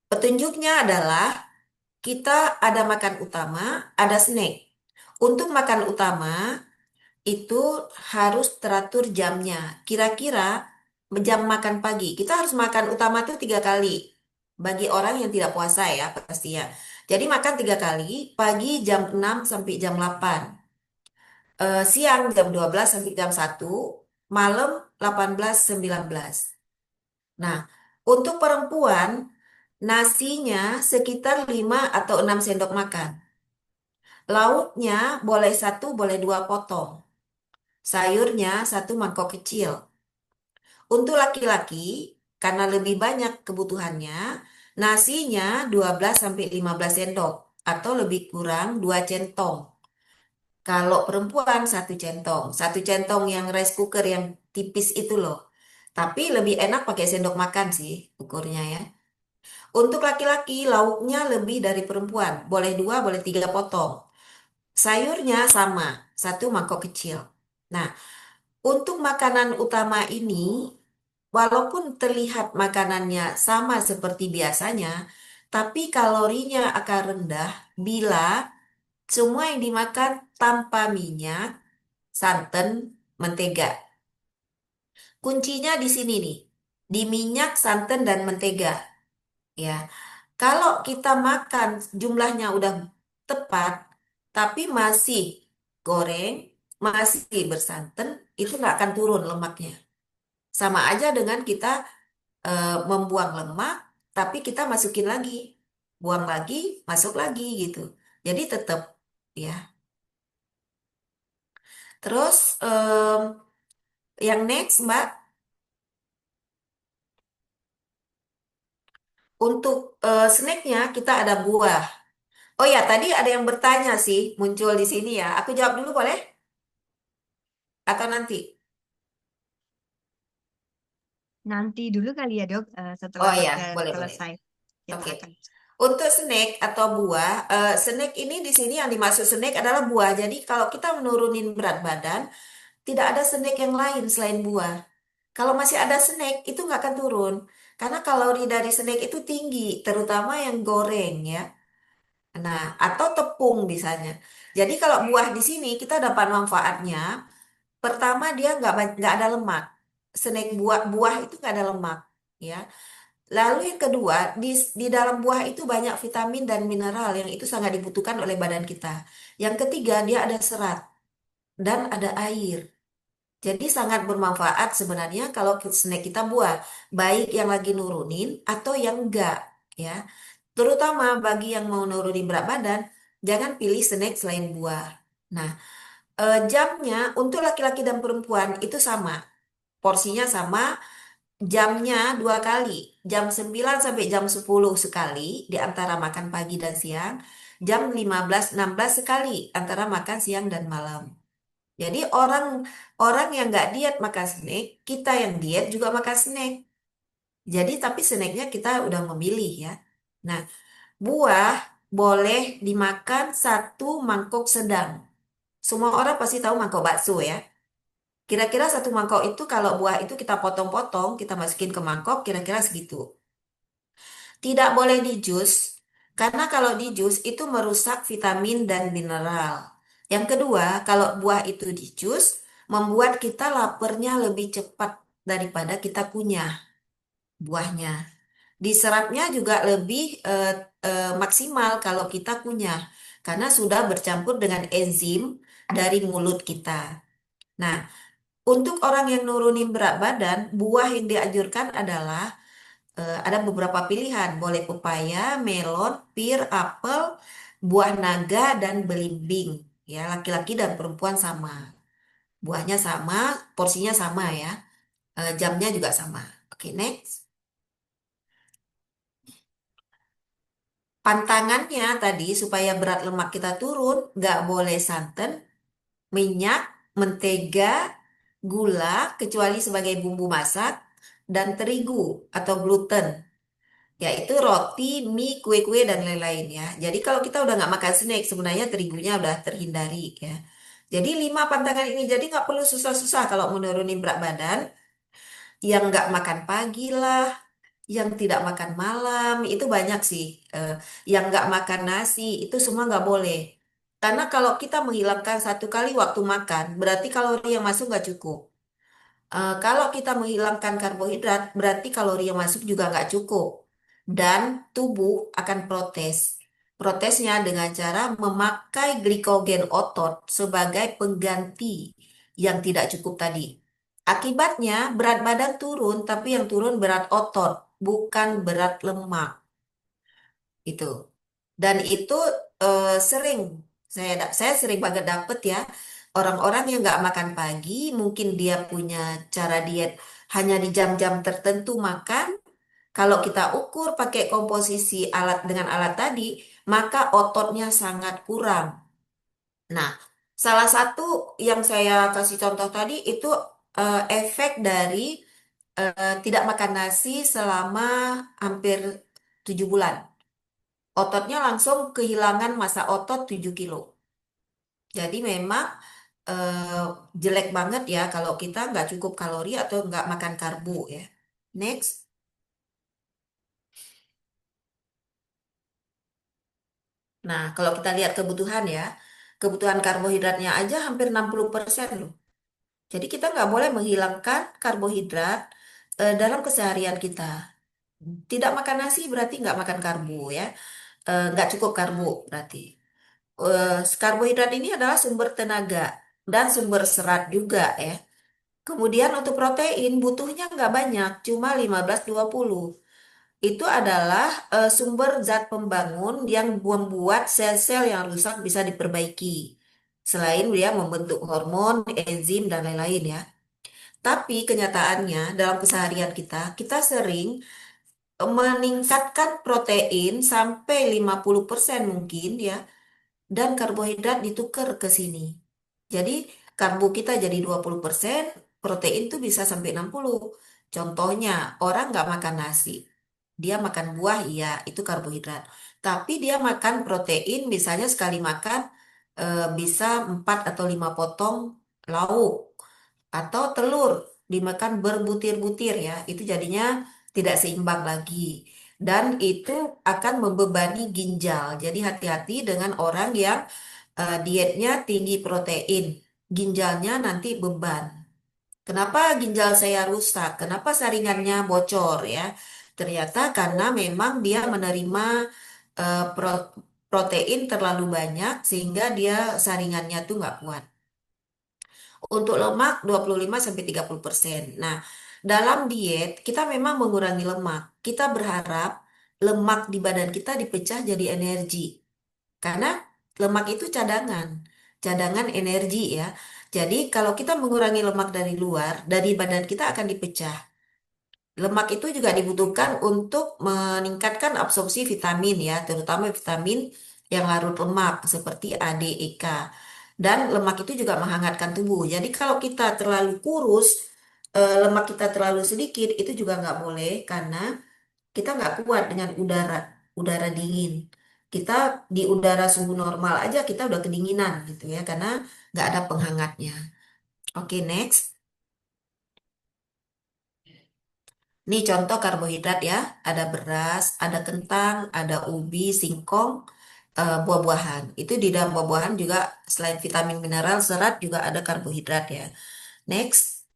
petunjuknya adalah kita ada makan utama, ada snack. Untuk makan utama itu harus teratur jamnya. Kira-kira jam makan pagi. Kita harus makan utama itu 3 kali. Bagi orang yang tidak puasa ya pasti ya. Jadi makan 3 kali, pagi jam 6 sampai jam 8. Siang jam 12 sampai jam 1, malam 18-19. Nah, untuk perempuan, nasinya sekitar 5 atau 6 sendok makan. Lauknya boleh 1, boleh 2 potong. Sayurnya 1 mangkok kecil. Untuk laki-laki, karena lebih banyak kebutuhannya, nasinya 12-15 sendok atau lebih kurang 2 centong. Kalau perempuan 1 centong. 1 centong yang rice cooker yang tipis itu loh. Tapi lebih enak pakai sendok makan sih ukurnya ya. Untuk laki-laki, lauknya lebih dari perempuan. Boleh 2, boleh 3 potong. Sayurnya sama, 1 mangkok kecil. Nah, untuk makanan utama ini, walaupun terlihat makanannya sama seperti biasanya, tapi kalorinya akan rendah bila semua yang dimakan tanpa minyak, santan, mentega. Kuncinya di sini nih, di minyak, santan, dan mentega. Ya, kalau kita makan jumlahnya udah tepat, tapi masih goreng, masih bersantan, itu nggak akan turun lemaknya. Sama aja dengan kita membuang lemak, tapi kita masukin lagi, buang lagi, masuk lagi gitu. Jadi tetap ya. Terus yang next Mbak, untuk snacknya kita ada buah. Oh ya, tadi ada yang bertanya sih, muncul di sini ya. Aku jawab dulu boleh? Atau nanti? Nanti dulu kali ya dok, setelah Oh ya, podcast boleh boleh. selesai kita Oke. akan. Untuk snack atau buah, snack ini di sini yang dimaksud snack adalah buah. Jadi kalau kita menurunin berat badan, tidak ada snack yang lain selain buah. Kalau masih ada snack, itu nggak akan turun. Karena kalori dari snack itu tinggi, terutama yang goreng ya. Nah, atau tepung misalnya. Jadi kalau buah di sini kita dapat manfaatnya. Pertama dia nggak ada lemak. Snack buah itu nggak ada lemak, ya. Lalu yang kedua, di dalam buah itu banyak vitamin dan mineral yang itu sangat dibutuhkan oleh badan kita. Yang ketiga, dia ada serat dan ada air. Jadi sangat bermanfaat sebenarnya kalau snack kita buah, baik yang lagi nurunin atau yang enggak, ya. Terutama bagi yang mau nurunin berat badan, jangan pilih snack selain buah. Nah, jamnya untuk laki-laki dan perempuan itu sama, porsinya sama, jamnya 2 kali, jam 9 sampai jam 10 sekali di antara makan pagi dan siang, jam 15-16 sekali antara makan siang dan malam. Jadi orang orang yang nggak diet makan snack, kita yang diet juga makan snack. Jadi tapi snacknya kita udah memilih ya. Nah, buah boleh dimakan 1 mangkok sedang. Semua orang pasti tahu mangkok bakso ya. Kira-kira 1 mangkok itu kalau buah itu kita potong-potong, kita masukin ke mangkok, kira-kira segitu. Tidak boleh di jus, karena kalau di jus itu merusak vitamin dan mineral. Yang kedua, kalau buah itu di jus, membuat kita laparnya lebih cepat daripada kita kunyah buahnya. Diserapnya juga lebih maksimal kalau kita kunyah, karena sudah bercampur dengan enzim dari mulut kita. Nah, untuk orang yang nurunin berat badan, buah yang dianjurkan adalah ada beberapa pilihan, boleh pepaya, melon, pir, apel, buah naga, dan belimbing. Ya, laki-laki dan perempuan sama. Buahnya sama, porsinya sama ya. Jamnya juga sama. Oke, next. Pantangannya tadi supaya berat lemak kita turun, nggak boleh santan, minyak, mentega, gula, kecuali sebagai bumbu masak, dan terigu atau gluten, yaitu roti, mie, kue-kue, dan lain-lain ya. Jadi kalau kita udah nggak makan snack, sebenarnya terigunya udah terhindari ya. Jadi 5 pantangan ini, jadi nggak perlu susah-susah kalau menurunin berat badan. Yang nggak makan pagi lah, yang tidak makan malam, itu banyak sih. Eh, yang nggak makan nasi, itu semua nggak boleh. Karena kalau kita menghilangkan 1 kali waktu makan, berarti kalori yang masuk nggak cukup. Kalau kita menghilangkan karbohidrat, berarti kalori yang masuk juga nggak cukup. Dan tubuh akan protes. Protesnya dengan cara memakai glikogen otot sebagai pengganti yang tidak cukup tadi. Akibatnya berat badan turun, tapi yang turun berat otot, bukan berat lemak. Itu. Dan itu sering saya sering banget dapet ya orang-orang yang nggak makan pagi, mungkin dia punya cara diet hanya di jam-jam tertentu makan. Kalau kita ukur pakai komposisi alat dengan alat tadi, maka ototnya sangat kurang. Nah, salah satu yang saya kasih contoh tadi itu efek dari tidak makan nasi selama hampir 7 bulan. Ototnya langsung kehilangan massa otot 7 kilo. Jadi memang eh, jelek banget ya kalau kita nggak cukup kalori atau nggak makan karbo ya. Next. Nah, kalau kita lihat kebutuhan ya, kebutuhan karbohidratnya aja hampir 60% loh. Jadi kita nggak boleh menghilangkan karbohidrat dalam keseharian kita. Tidak makan nasi berarti nggak makan karbo ya. Nggak cukup karbo berarti. Karbohidrat ini adalah sumber tenaga dan sumber serat juga ya. Kemudian untuk protein butuhnya nggak banyak, cuma 15-20. Itu adalah sumber zat pembangun yang membuat sel-sel yang rusak bisa diperbaiki. Selain dia membentuk hormon, enzim, dan lain-lain ya. Tapi kenyataannya dalam keseharian kita, kita sering meningkatkan protein sampai 50% mungkin ya, dan karbohidrat ditukar ke sini. Jadi karbo kita jadi 20%, protein tuh bisa sampai 60. Contohnya, orang nggak makan nasi. Dia makan buah, iya, itu karbohidrat. Tapi dia makan protein, misalnya sekali makan bisa 4 atau 5 potong lauk. Atau telur dimakan berbutir-butir ya. Itu jadinya tidak seimbang lagi. Dan itu akan membebani ginjal. Jadi hati-hati dengan orang yang dietnya tinggi protein, ginjalnya nanti beban. Kenapa ginjal saya rusak? Kenapa saringannya bocor ya? Ternyata karena memang dia menerima protein terlalu banyak sehingga dia saringannya tuh nggak kuat. Untuk lemak 25-30%. Nah, dalam diet kita memang mengurangi lemak. Kita berharap lemak di badan kita dipecah jadi energi. Karena lemak itu cadangan energi ya. Jadi kalau kita mengurangi lemak dari luar, dari badan kita akan dipecah. Lemak itu juga dibutuhkan untuk meningkatkan absorpsi vitamin ya, terutama vitamin yang larut lemak seperti A, D, E, K. Dan lemak itu juga menghangatkan tubuh. Jadi kalau kita terlalu kurus, lemak kita terlalu sedikit, itu juga nggak boleh karena kita nggak kuat dengan udara dingin. Kita di udara suhu normal aja kita udah kedinginan gitu ya karena nggak ada penghangatnya. Oke, next. Ini contoh karbohidrat ya. Ada beras, ada kentang, ada ubi, singkong, buah-buahan. Itu di dalam buah-buahan juga selain vitamin, mineral, serat juga ada karbohidrat ya. Next.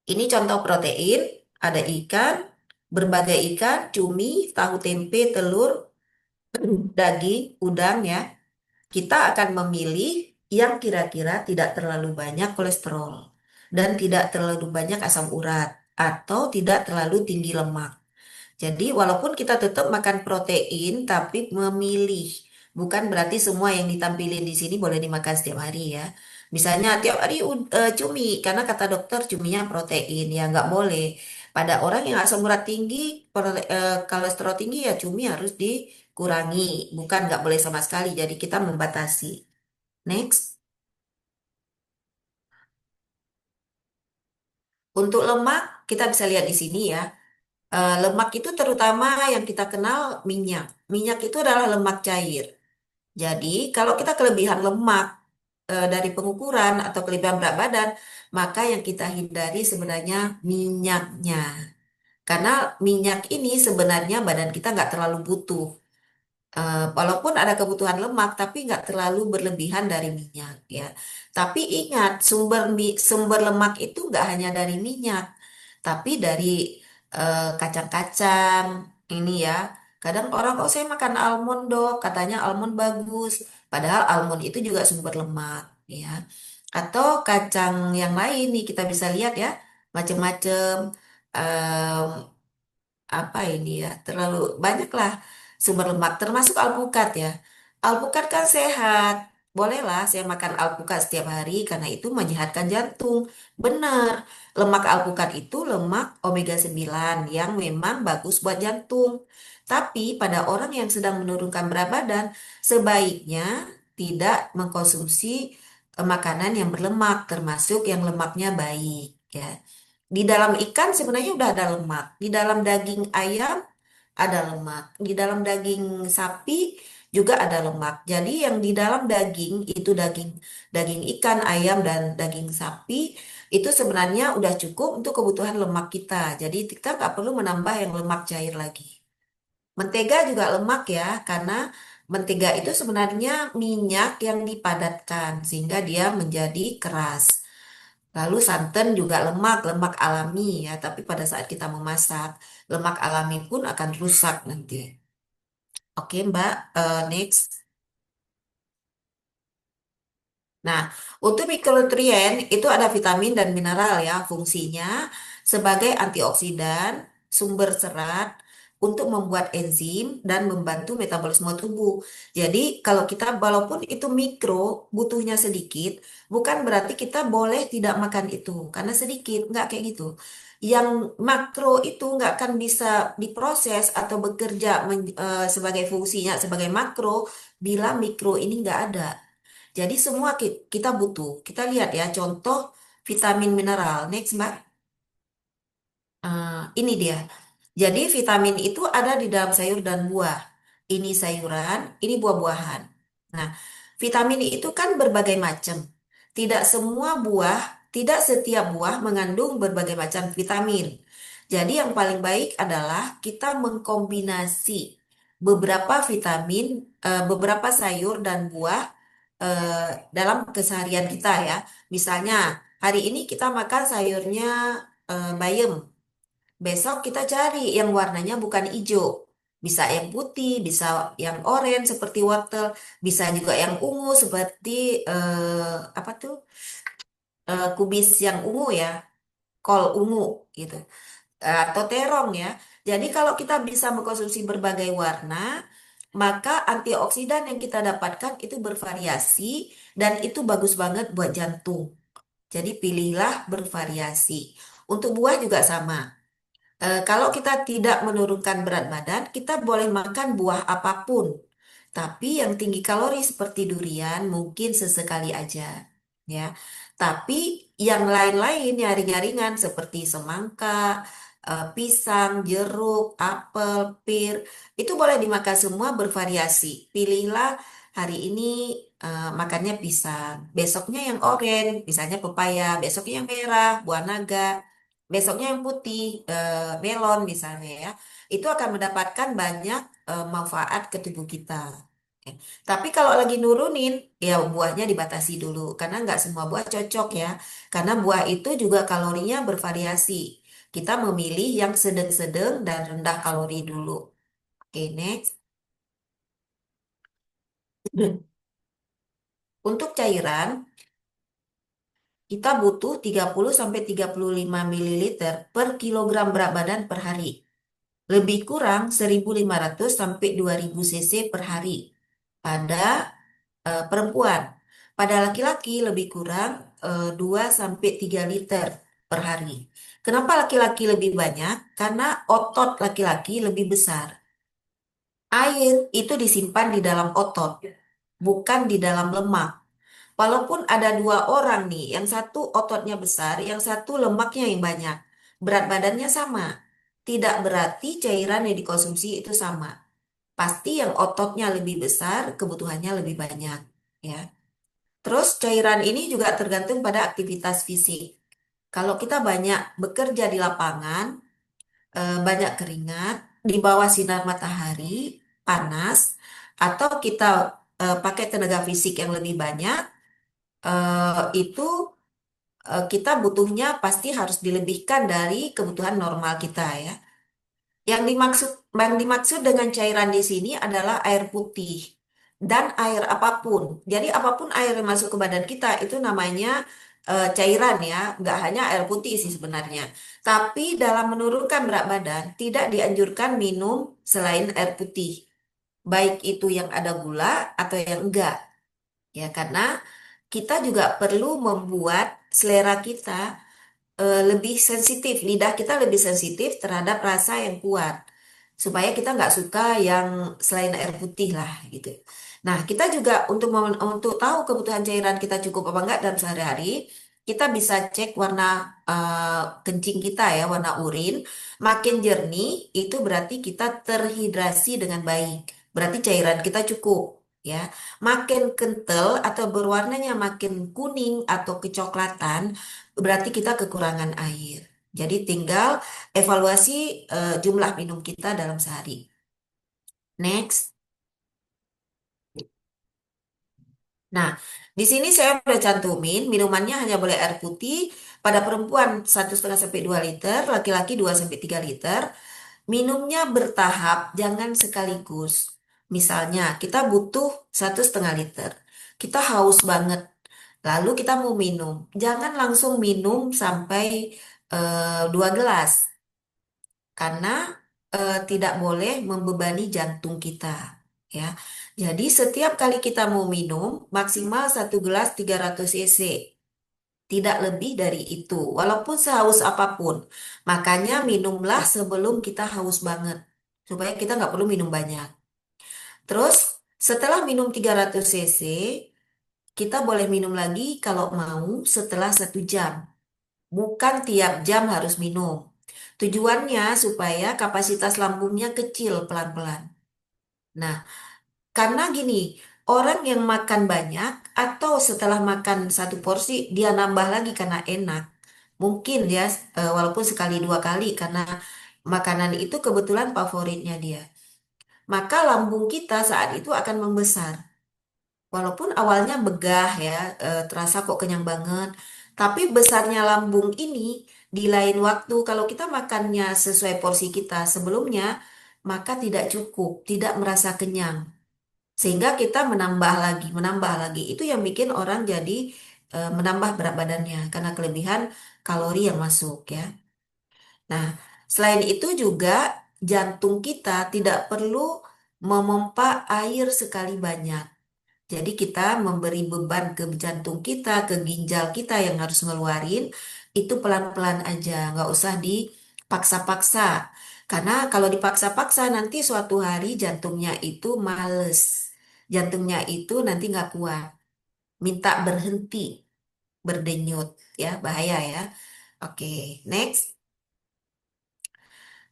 Ini contoh protein. Ada ikan, berbagai ikan, cumi, tahu tempe, telur, daging, udang ya. Kita akan memilih yang kira-kira tidak terlalu banyak kolesterol dan tidak terlalu banyak asam urat atau tidak terlalu tinggi lemak. Jadi walaupun kita tetap makan protein tapi memilih, bukan berarti semua yang ditampilin di sini boleh dimakan setiap hari ya. Misalnya tiap hari cumi, karena kata dokter cuminya protein, ya nggak boleh. Pada orang yang asam urat tinggi, kolesterol tinggi ya cumi harus dikurangi, bukan nggak boleh sama sekali. Jadi kita membatasi. Next, untuk lemak kita bisa lihat di sini ya. Lemak itu terutama yang kita kenal minyak. Minyak itu adalah lemak cair. Jadi, kalau kita kelebihan lemak dari pengukuran atau kelebihan berat badan, maka yang kita hindari sebenarnya minyaknya. Karena minyak ini sebenarnya badan kita nggak terlalu butuh. Walaupun ada kebutuhan lemak, tapi nggak terlalu berlebihan dari minyak ya. Tapi ingat, sumber lemak itu nggak hanya dari minyak, tapi dari kacang-kacang ini ya. Kadang orang, oh saya makan almond dok, katanya almond bagus. Padahal almond itu juga sumber lemak ya. Atau kacang yang lain nih kita bisa lihat ya, macam-macam apa ini ya, terlalu banyak lah sumber lemak termasuk alpukat ya. Alpukat kan sehat, bolehlah saya makan alpukat setiap hari karena itu menyehatkan jantung. Benar, lemak alpukat itu lemak omega 9 yang memang bagus buat jantung. Tapi pada orang yang sedang menurunkan berat badan sebaiknya tidak mengkonsumsi makanan yang berlemak termasuk yang lemaknya baik ya. Di dalam ikan sebenarnya udah ada lemak. Di dalam daging ayam ada lemak. Di dalam daging sapi juga ada lemak. Jadi yang di dalam daging itu daging daging ikan, ayam dan daging sapi itu sebenarnya udah cukup untuk kebutuhan lemak kita. Jadi kita nggak perlu menambah yang lemak cair lagi. Mentega juga lemak ya, karena mentega itu sebenarnya minyak yang dipadatkan sehingga dia menjadi keras. Lalu santan juga lemak, lemak alami ya, tapi pada saat kita memasak, lemak alami pun akan rusak nanti. Oke, Mbak, next. Nah, untuk mikronutrien itu ada vitamin dan mineral ya, fungsinya sebagai antioksidan, sumber serat untuk membuat enzim dan membantu metabolisme tubuh. Jadi, kalau kita walaupun itu mikro, butuhnya sedikit, bukan berarti kita boleh tidak makan itu karena sedikit, nggak kayak gitu. Yang makro itu nggak akan bisa diproses atau bekerja sebagai fungsinya sebagai makro bila mikro ini nggak ada. Jadi semua kita butuh. Kita lihat ya contoh vitamin mineral. Next, Mbak. Ini dia. Jadi vitamin itu ada di dalam sayur dan buah. Ini sayuran, ini buah-buahan. Nah, vitamin itu kan berbagai macam. Tidak semua buah, tidak setiap buah mengandung berbagai macam vitamin. Jadi yang paling baik adalah kita mengkombinasi beberapa vitamin, beberapa sayur dan buah dalam keseharian kita ya. Misalnya hari ini kita makan sayurnya bayam. Besok kita cari yang warnanya bukan hijau. Bisa yang putih, bisa yang oranye seperti wortel, bisa juga yang ungu seperti apa tuh? Kubis yang ungu ya, kol ungu gitu. Atau terong ya. Jadi kalau kita bisa mengkonsumsi berbagai warna, maka antioksidan yang kita dapatkan itu bervariasi dan itu bagus banget buat jantung. Jadi pilihlah bervariasi. Untuk buah juga sama. Kalau kita tidak menurunkan berat badan, kita boleh makan buah apapun. Tapi yang tinggi kalori seperti durian mungkin sesekali aja, ya. Tapi yang lain-lain yang ringan-ringan seperti semangka, pisang, jeruk, apel, pir, itu boleh dimakan semua bervariasi. Pilihlah hari ini makannya pisang, besoknya yang oranye, misalnya pepaya, besoknya yang merah, buah naga. Besoknya yang putih, melon misalnya ya, itu akan mendapatkan banyak manfaat ke tubuh kita. Oke. Tapi kalau lagi nurunin, ya buahnya dibatasi dulu, karena nggak semua buah cocok ya. Karena buah itu juga kalorinya bervariasi. Kita memilih yang sedang-sedang dan rendah kalori dulu. Oke, next. Untuk cairan, kita butuh 30 sampai 35 ml per kilogram berat badan per hari. Lebih kurang 1.500 sampai 2.000 cc per hari pada perempuan. Pada laki-laki lebih kurang 2 sampai 3 liter per hari. Kenapa laki-laki lebih banyak? Karena otot laki-laki lebih besar. Air itu disimpan di dalam otot, bukan di dalam lemak. Walaupun ada dua orang nih, yang satu ototnya besar, yang satu lemaknya yang banyak. Berat badannya sama. Tidak berarti cairan yang dikonsumsi itu sama. Pasti yang ototnya lebih besar, kebutuhannya lebih banyak, ya. Terus cairan ini juga tergantung pada aktivitas fisik. Kalau kita banyak bekerja di lapangan, banyak keringat, di bawah sinar matahari, panas, atau kita pakai tenaga fisik yang lebih banyak, itu kita butuhnya pasti harus dilebihkan dari kebutuhan normal kita ya. Yang dimaksud dengan cairan di sini adalah air putih dan air apapun. Jadi apapun air yang masuk ke badan kita itu namanya cairan ya, nggak hanya air putih sih sebenarnya. Tapi dalam menurunkan berat badan tidak dianjurkan minum selain air putih, baik itu yang ada gula atau yang enggak. Ya, karena kita juga perlu membuat selera kita lebih sensitif, lidah kita lebih sensitif terhadap rasa yang kuat, supaya kita nggak suka yang selain air putih lah gitu. Nah, kita juga untuk tahu kebutuhan cairan kita cukup apa enggak dalam sehari-hari, kita bisa cek warna kencing kita ya, warna urin. Makin jernih itu berarti kita terhidrasi dengan baik. Berarti cairan kita cukup ya. Makin kental atau berwarnanya makin kuning atau kecoklatan, berarti kita kekurangan air. Jadi tinggal evaluasi jumlah minum kita dalam sehari. Next. Nah, di sini saya udah cantumin minumannya hanya boleh air putih. Pada perempuan 1,5 sampai 2 liter, laki-laki 2 sampai 3 liter. Minumnya bertahap, jangan sekaligus. Misalnya, kita butuh 1,5 liter. Kita haus banget. Lalu kita mau minum. Jangan langsung minum sampai 2 gelas. Karena tidak boleh membebani jantung kita. Ya, jadi setiap kali kita mau minum maksimal 1 gelas 300 cc, tidak lebih dari itu, walaupun sehaus apapun. Makanya minumlah sebelum kita haus banget, supaya kita nggak perlu minum banyak. Terus setelah minum 300 cc, kita boleh minum lagi kalau mau setelah 1 jam. Bukan tiap jam harus minum. Tujuannya supaya kapasitas lambungnya kecil pelan-pelan. Nah, karena gini, orang yang makan banyak atau setelah makan 1 porsi dia nambah lagi karena enak. Mungkin ya, walaupun sekali 2 kali karena makanan itu kebetulan favoritnya dia. Maka lambung kita saat itu akan membesar. Walaupun awalnya begah ya, terasa kok kenyang banget. Tapi besarnya lambung ini di lain waktu kalau kita makannya sesuai porsi kita sebelumnya, maka tidak cukup, tidak merasa kenyang. Sehingga kita menambah lagi, menambah lagi. Itu yang bikin orang jadi menambah berat badannya karena kelebihan kalori yang masuk ya. Nah, selain itu juga jantung kita tidak perlu memompa air sekali banyak. Jadi kita memberi beban ke jantung kita, ke ginjal kita yang harus ngeluarin, itu pelan-pelan aja, nggak usah dipaksa-paksa. Karena kalau dipaksa-paksa nanti suatu hari jantungnya itu males. Jantungnya itu nanti nggak kuat, minta berhenti, berdenyut, ya bahaya ya. Oke, next.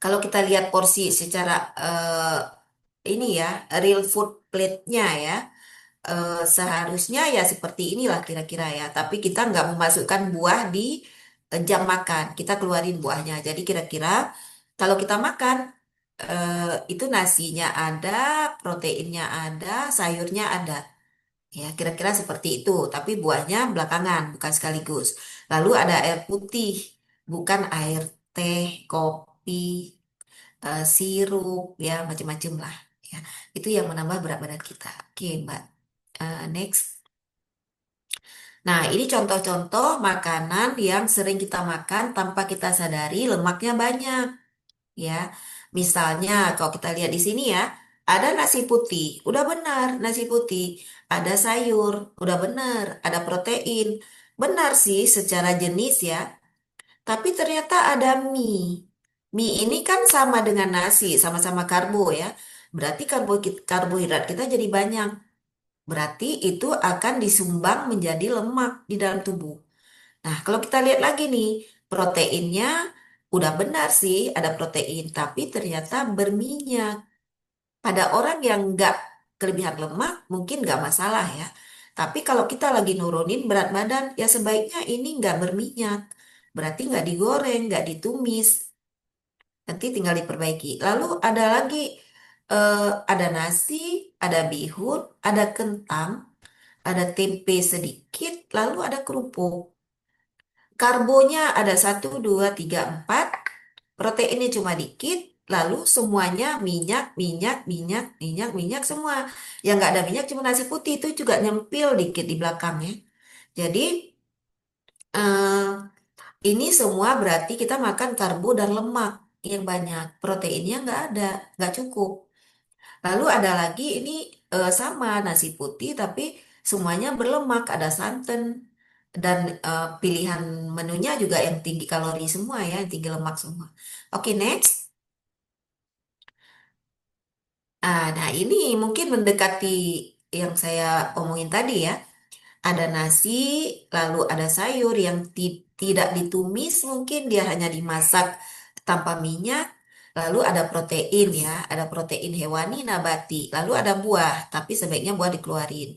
Kalau kita lihat porsi secara ini ya, real food plate-nya ya. Seharusnya ya seperti inilah kira-kira ya. Tapi kita nggak memasukkan buah di jam makan. Kita keluarin buahnya. Jadi kira-kira kalau kita makan itu nasinya ada, proteinnya ada, sayurnya ada. Ya kira-kira seperti itu. Tapi buahnya belakangan, bukan sekaligus. Lalu ada air putih, bukan air teh, kopi, sirup, ya macam-macam lah. Ya, itu yang menambah berat badan kita. Oke, Mbak. Next. Nah, ini contoh-contoh makanan yang sering kita makan tanpa kita sadari lemaknya banyak, ya. Misalnya, kalau kita lihat di sini ya, Ada nasi putih, udah benar nasi putih. Ada sayur, udah benar. Ada protein, benar sih secara jenis ya. Tapi ternyata ada mie. Mie ini kan sama dengan nasi, sama-sama karbo ya. Berarti karbohidrat kita jadi banyak. Berarti itu akan disumbang menjadi lemak di dalam tubuh. Nah, kalau kita lihat lagi nih, proteinnya udah benar sih ada protein, tapi ternyata berminyak. Pada orang yang nggak kelebihan lemak, mungkin nggak masalah ya. Tapi kalau kita lagi nurunin berat badan, ya sebaiknya ini nggak berminyak. Berarti nggak digoreng, nggak ditumis. Nanti tinggal diperbaiki. Lalu ada lagi, ada nasi, ada bihun, ada kentang, ada tempe sedikit, lalu ada kerupuk. Karbonya ada satu, dua, tiga, empat. Proteinnya cuma dikit. Lalu semuanya minyak, minyak, minyak, minyak, minyak semua. Yang nggak ada minyak cuma nasi putih itu juga nyempil dikit di belakangnya. Jadi eh, ini semua berarti kita makan karbo dan lemak yang banyak. Proteinnya nggak ada, nggak cukup. Lalu ada lagi ini sama nasi putih tapi semuanya berlemak, ada santan dan pilihan menunya juga yang tinggi kalori semua ya, yang tinggi lemak semua. Oke, next. Nah ini mungkin mendekati yang saya omongin tadi ya. Ada nasi, lalu ada sayur yang tidak ditumis, mungkin dia hanya dimasak tanpa minyak. Lalu ada protein ya, ada protein hewani, nabati. Lalu ada buah, tapi sebaiknya buah dikeluarin.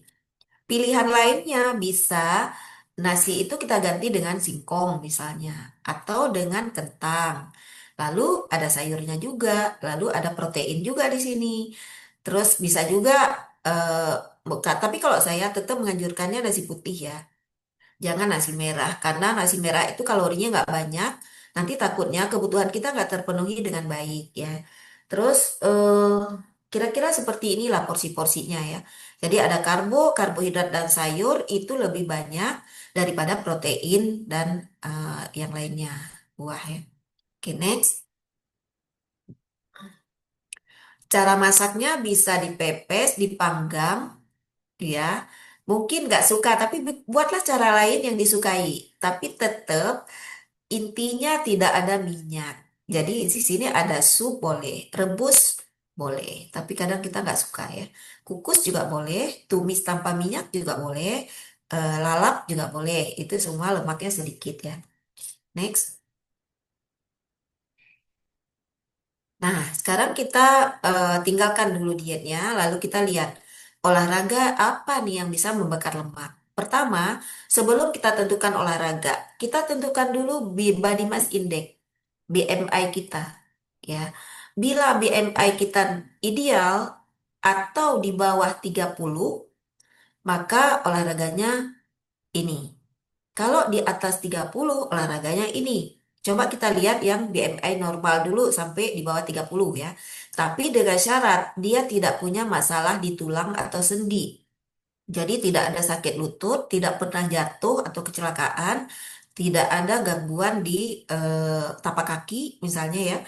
Pilihan lainnya bisa nasi itu kita ganti dengan singkong misalnya, atau dengan kentang. Lalu ada sayurnya juga, lalu ada protein juga di sini. Terus bisa juga, tapi kalau saya tetap menganjurkannya nasi putih ya. Jangan nasi merah, karena nasi merah itu kalorinya nggak banyak. Nanti takutnya kebutuhan kita nggak terpenuhi dengan baik ya. Terus kira-kira seperti inilah porsi-porsinya ya. Jadi ada karbo, karbohidrat dan sayur itu lebih banyak daripada protein dan yang lainnya buah ya. Oke, next. Cara masaknya bisa dipepes, dipanggang ya. Mungkin nggak suka, tapi buatlah cara lain yang disukai. Tapi tetap intinya tidak ada minyak. Jadi di sini ada sup boleh, rebus boleh. Tapi kadang kita nggak suka ya. Kukus juga boleh, tumis tanpa minyak juga boleh, lalap juga boleh. Itu semua lemaknya sedikit ya. Next. Nah, sekarang kita tinggalkan dulu dietnya, lalu kita lihat olahraga apa nih yang bisa membakar lemak. Pertama, sebelum kita tentukan olahraga, kita tentukan dulu body mass index, BMI kita, ya. Bila BMI kita ideal atau di bawah 30, maka olahraganya ini. Kalau di atas 30 olahraganya ini. Coba kita lihat yang BMI normal dulu sampai di bawah 30 ya. Tapi dengan syarat dia tidak punya masalah di tulang atau sendi. Jadi tidak ada sakit lutut, tidak pernah jatuh atau kecelakaan, tidak ada gangguan di tapak kaki misalnya ya.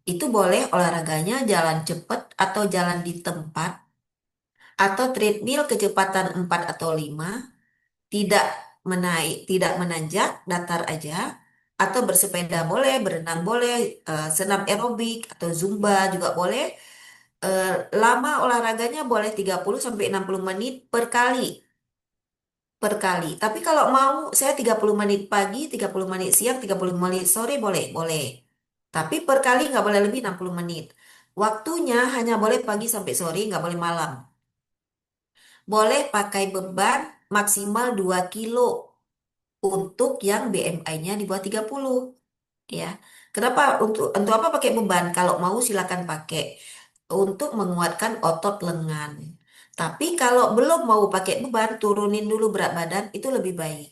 Itu boleh olahraganya jalan cepat atau jalan di tempat atau treadmill kecepatan 4 atau 5, tidak menaik, tidak menanjak, datar aja, atau bersepeda boleh, berenang boleh, senam aerobik atau zumba juga boleh. Eh, Lama olahraganya boleh 30 sampai 60 menit per kali, per kali. Tapi kalau mau saya 30 menit pagi, 30 menit siang, 30 menit sore boleh, boleh. Tapi per kali nggak boleh lebih 60 menit. Waktunya hanya boleh pagi sampai sore, nggak boleh malam. Boleh pakai beban maksimal 2 kilo untuk yang BMI-nya di bawah 30 ya. Kenapa untuk apa pakai beban? Kalau mau silakan pakai untuk menguatkan otot lengan. Tapi kalau belum mau pakai beban, turunin dulu berat badan itu lebih baik.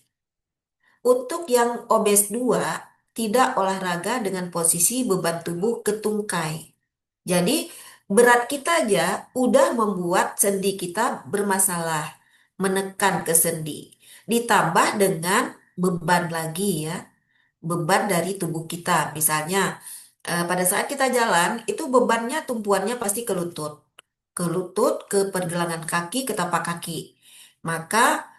Untuk yang obes 2 tidak olahraga dengan posisi beban tubuh ke tungkai. Jadi berat kita aja udah membuat sendi kita bermasalah, menekan ke sendi. Ditambah dengan beban lagi ya, beban dari tubuh kita. Misalnya pada saat kita jalan itu bebannya tumpuannya pasti ke lutut. ke lutut, ke pergelangan kaki, ke tapak kaki. Maka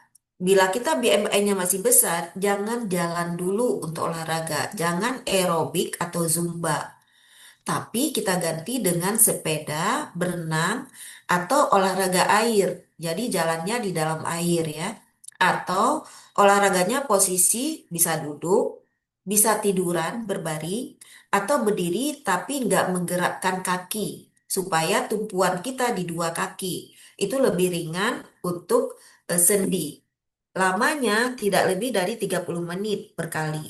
bila kita BMI-nya masih besar, jangan jalan dulu untuk olahraga, jangan aerobik atau zumba. Tapi kita ganti dengan sepeda, berenang, atau olahraga air. Jadi jalannya di dalam air ya. Atau olahraganya posisi bisa duduk, bisa tiduran, berbaring, atau berdiri tapi nggak menggerakkan kaki. Supaya tumpuan kita di dua kaki. Itu lebih ringan untuk sendi. Lamanya tidak lebih dari 30 menit per kali.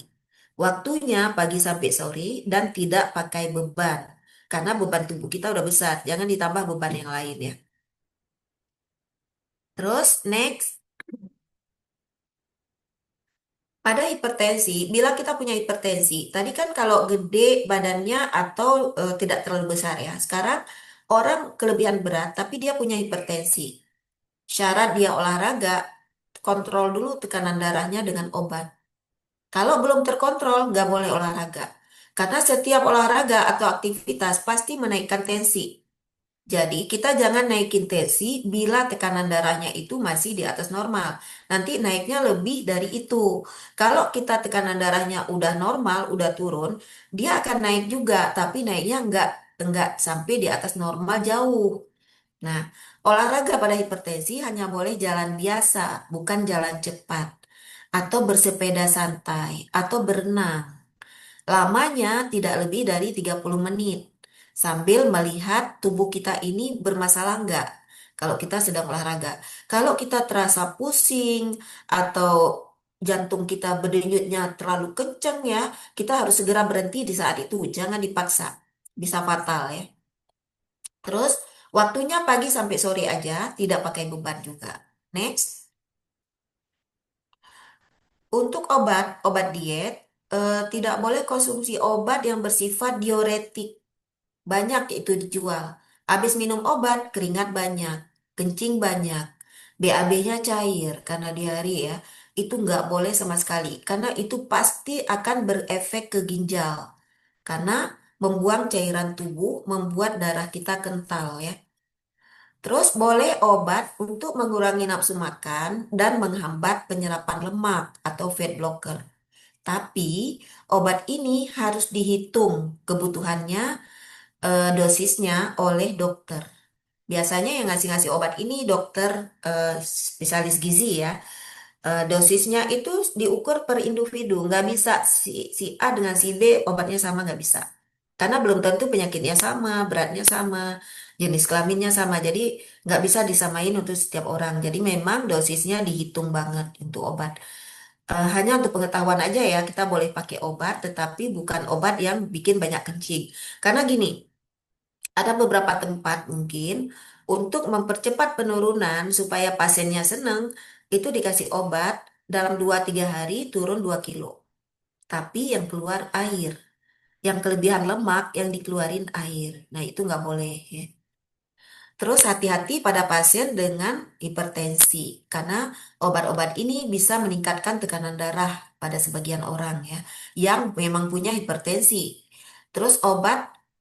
Waktunya pagi sampai sore dan tidak pakai beban. Karena beban tubuh kita udah besar. Jangan ditambah beban yang lain ya. Terus next, pada hipertensi, bila kita punya hipertensi, tadi kan kalau gede badannya atau tidak terlalu besar ya. Sekarang orang kelebihan berat tapi dia punya hipertensi. Syarat dia olahraga, kontrol dulu tekanan darahnya dengan obat. Kalau belum terkontrol, nggak boleh olahraga. Karena setiap olahraga atau aktivitas pasti menaikkan tensi. Jadi kita jangan naikin tensi bila tekanan darahnya itu masih di atas normal. Nanti naiknya lebih dari itu. Kalau kita tekanan darahnya udah normal, udah turun, dia akan naik juga, tapi naiknya nggak sampai di atas normal jauh. Nah, olahraga pada hipertensi hanya boleh jalan biasa, bukan jalan cepat, atau bersepeda santai, atau berenang. Lamanya tidak lebih dari 30 menit, sambil melihat tubuh kita ini bermasalah enggak kalau kita sedang olahraga. Kalau kita terasa pusing atau jantung kita berdenyutnya terlalu kencang ya, kita harus segera berhenti di saat itu, jangan dipaksa. Bisa fatal ya. Terus waktunya pagi sampai sore aja, tidak pakai beban juga. Next, untuk obat diet, tidak boleh konsumsi obat yang bersifat diuretik. Banyak itu dijual. Habis minum obat, keringat banyak, kencing banyak, BAB-nya cair karena diare ya. Itu nggak boleh sama sekali, karena itu pasti akan berefek ke ginjal. Karena membuang cairan tubuh, membuat darah kita kental ya. Terus boleh obat untuk mengurangi nafsu makan dan menghambat penyerapan lemak atau fat blocker. Tapi obat ini harus dihitung kebutuhannya, dosisnya oleh dokter. Biasanya yang ngasih-ngasih obat ini dokter spesialis gizi ya. Dosisnya itu diukur per individu, nggak bisa si A dengan si B obatnya sama, nggak bisa. Karena belum tentu penyakitnya sama, beratnya sama, jenis kelaminnya sama. Jadi nggak bisa disamain untuk setiap orang. Jadi memang dosisnya dihitung banget untuk obat. Hanya untuk pengetahuan aja ya, kita boleh pakai obat, tetapi bukan obat yang bikin banyak kencing. Karena gini, ada beberapa tempat mungkin untuk mempercepat penurunan supaya pasiennya seneng, itu dikasih obat dalam 2-3 hari turun 2 kilo. Tapi yang keluar air, yang kelebihan lemak yang dikeluarin air. Nah itu nggak boleh ya. Terus hati-hati pada pasien dengan hipertensi, karena obat-obat ini bisa meningkatkan tekanan darah pada sebagian orang ya, yang memang punya hipertensi. Terus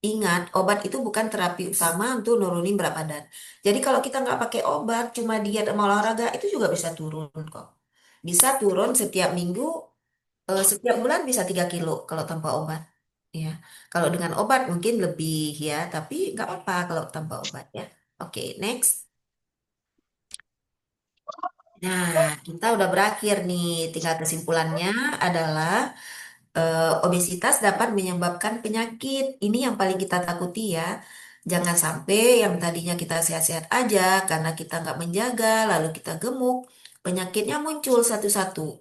ingat, obat itu bukan terapi utama untuk nurunin berat badan. Jadi kalau kita nggak pakai obat, cuma diet sama olahraga, itu juga bisa turun kok. Bisa turun setiap minggu, setiap bulan bisa 3 kilo kalau tanpa obat. Ya, kalau dengan obat mungkin lebih ya, tapi nggak apa-apa kalau tanpa obat ya. Oke, next. Nah, kita udah berakhir nih. Tinggal kesimpulannya adalah obesitas dapat menyebabkan penyakit. Ini yang paling kita takuti ya. Jangan sampai yang tadinya kita sehat-sehat aja karena kita nggak menjaga, lalu kita gemuk, penyakitnya muncul satu-satu.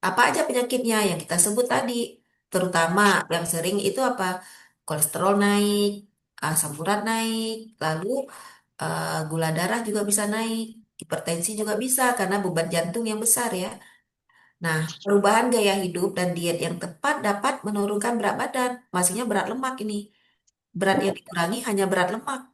Apa aja penyakitnya yang kita sebut tadi? Terutama yang sering itu apa? Kolesterol naik, asam urat naik, lalu gula darah juga bisa naik, hipertensi juga bisa karena beban jantung yang besar ya. Nah, perubahan gaya hidup dan diet yang tepat dapat menurunkan berat badan. Maksudnya berat lemak ini. Berat yang dikurangi hanya berat lemak.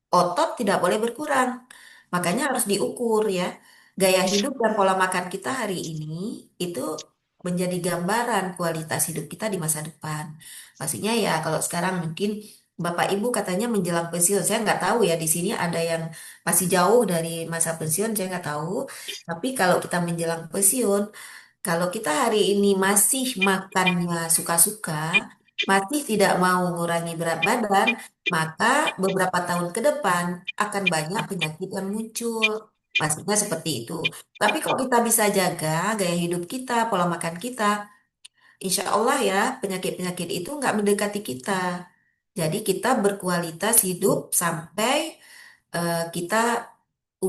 Otot tidak boleh berkurang. Makanya harus diukur ya. Gaya hidup dan pola makan kita hari ini itu menjadi gambaran kualitas hidup kita di masa depan. Maksudnya ya kalau sekarang mungkin Bapak Ibu katanya menjelang pensiun. Saya nggak tahu ya, di sini ada yang masih jauh dari masa pensiun, saya nggak tahu. Tapi kalau kita menjelang pensiun, kalau kita hari ini masih makannya suka-suka, masih tidak mau mengurangi berat badan, maka beberapa tahun ke depan akan banyak penyakit yang muncul. Maksudnya seperti itu. Tapi kalau kita bisa jaga gaya hidup kita, pola makan kita, insya Allah ya penyakit-penyakit itu nggak mendekati kita. Jadi kita berkualitas hidup sampai kita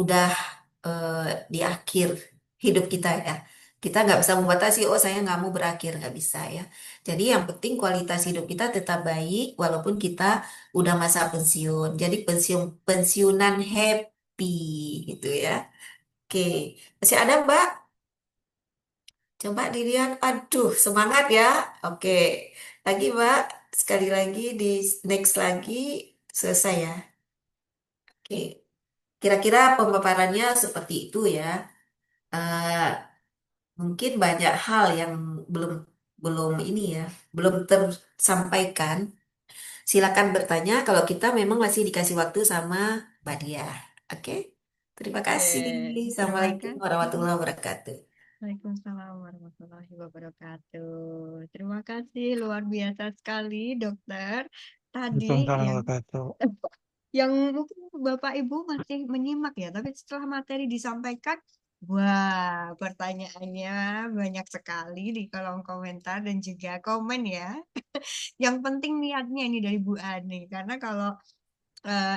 udah eh, di akhir hidup kita ya. Kita nggak bisa membatasi, oh saya nggak mau berakhir, nggak bisa ya. Jadi yang penting kualitas hidup kita tetap baik walaupun kita udah masa pensiun. Jadi pensiunan happy gitu ya. Oke, masih ada Mbak? Coba dilihat. Aduh, semangat ya. Oke, lagi Mbak. Sekali lagi di next lagi selesai ya. Oke, kira-kira pemaparannya seperti itu ya. Eh, Mungkin banyak hal yang belum belum ini ya, belum tersampaikan. Silakan bertanya kalau kita memang masih dikasih waktu sama Mbak Dia. Oke? Terima Oke, kasih. terima Assalamualaikum kasih. warahmatullahi wabarakatuh. Waalaikumsalam warahmatullahi wabarakatuh. Terima kasih, luar biasa sekali, dokter. Tadi Waalaikumsalam yang wabarakatuh. yang mungkin Bapak Ibu masih menyimak ya, tapi setelah materi disampaikan, wah, pertanyaannya banyak sekali di kolom komentar dan juga komen ya. Yang penting niatnya ini dari Bu Ani, karena kalau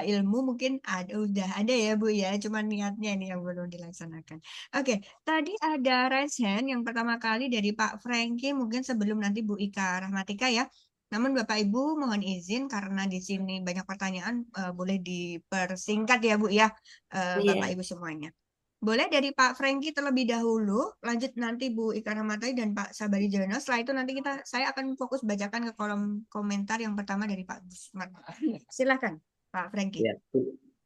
ilmu mungkin udah ada ya Bu ya, cuman niatnya ini yang belum dilaksanakan. Oke, tadi ada raise hand yang pertama kali dari Pak Franky, mungkin sebelum nanti Bu Ika Rahmatika ya. Namun Bapak Ibu mohon izin karena di sini banyak pertanyaan, boleh dipersingkat ya Bu ya, Bapak Iya. Ibu semuanya. Boleh dari Pak Franky terlebih dahulu, lanjut nanti Bu Ika Rahmatai dan Pak Sabari Jono. Setelah itu nanti saya akan fokus bacakan ke kolom komentar yang pertama dari Pak Gusman. Silakan. Pak Franky. Ya,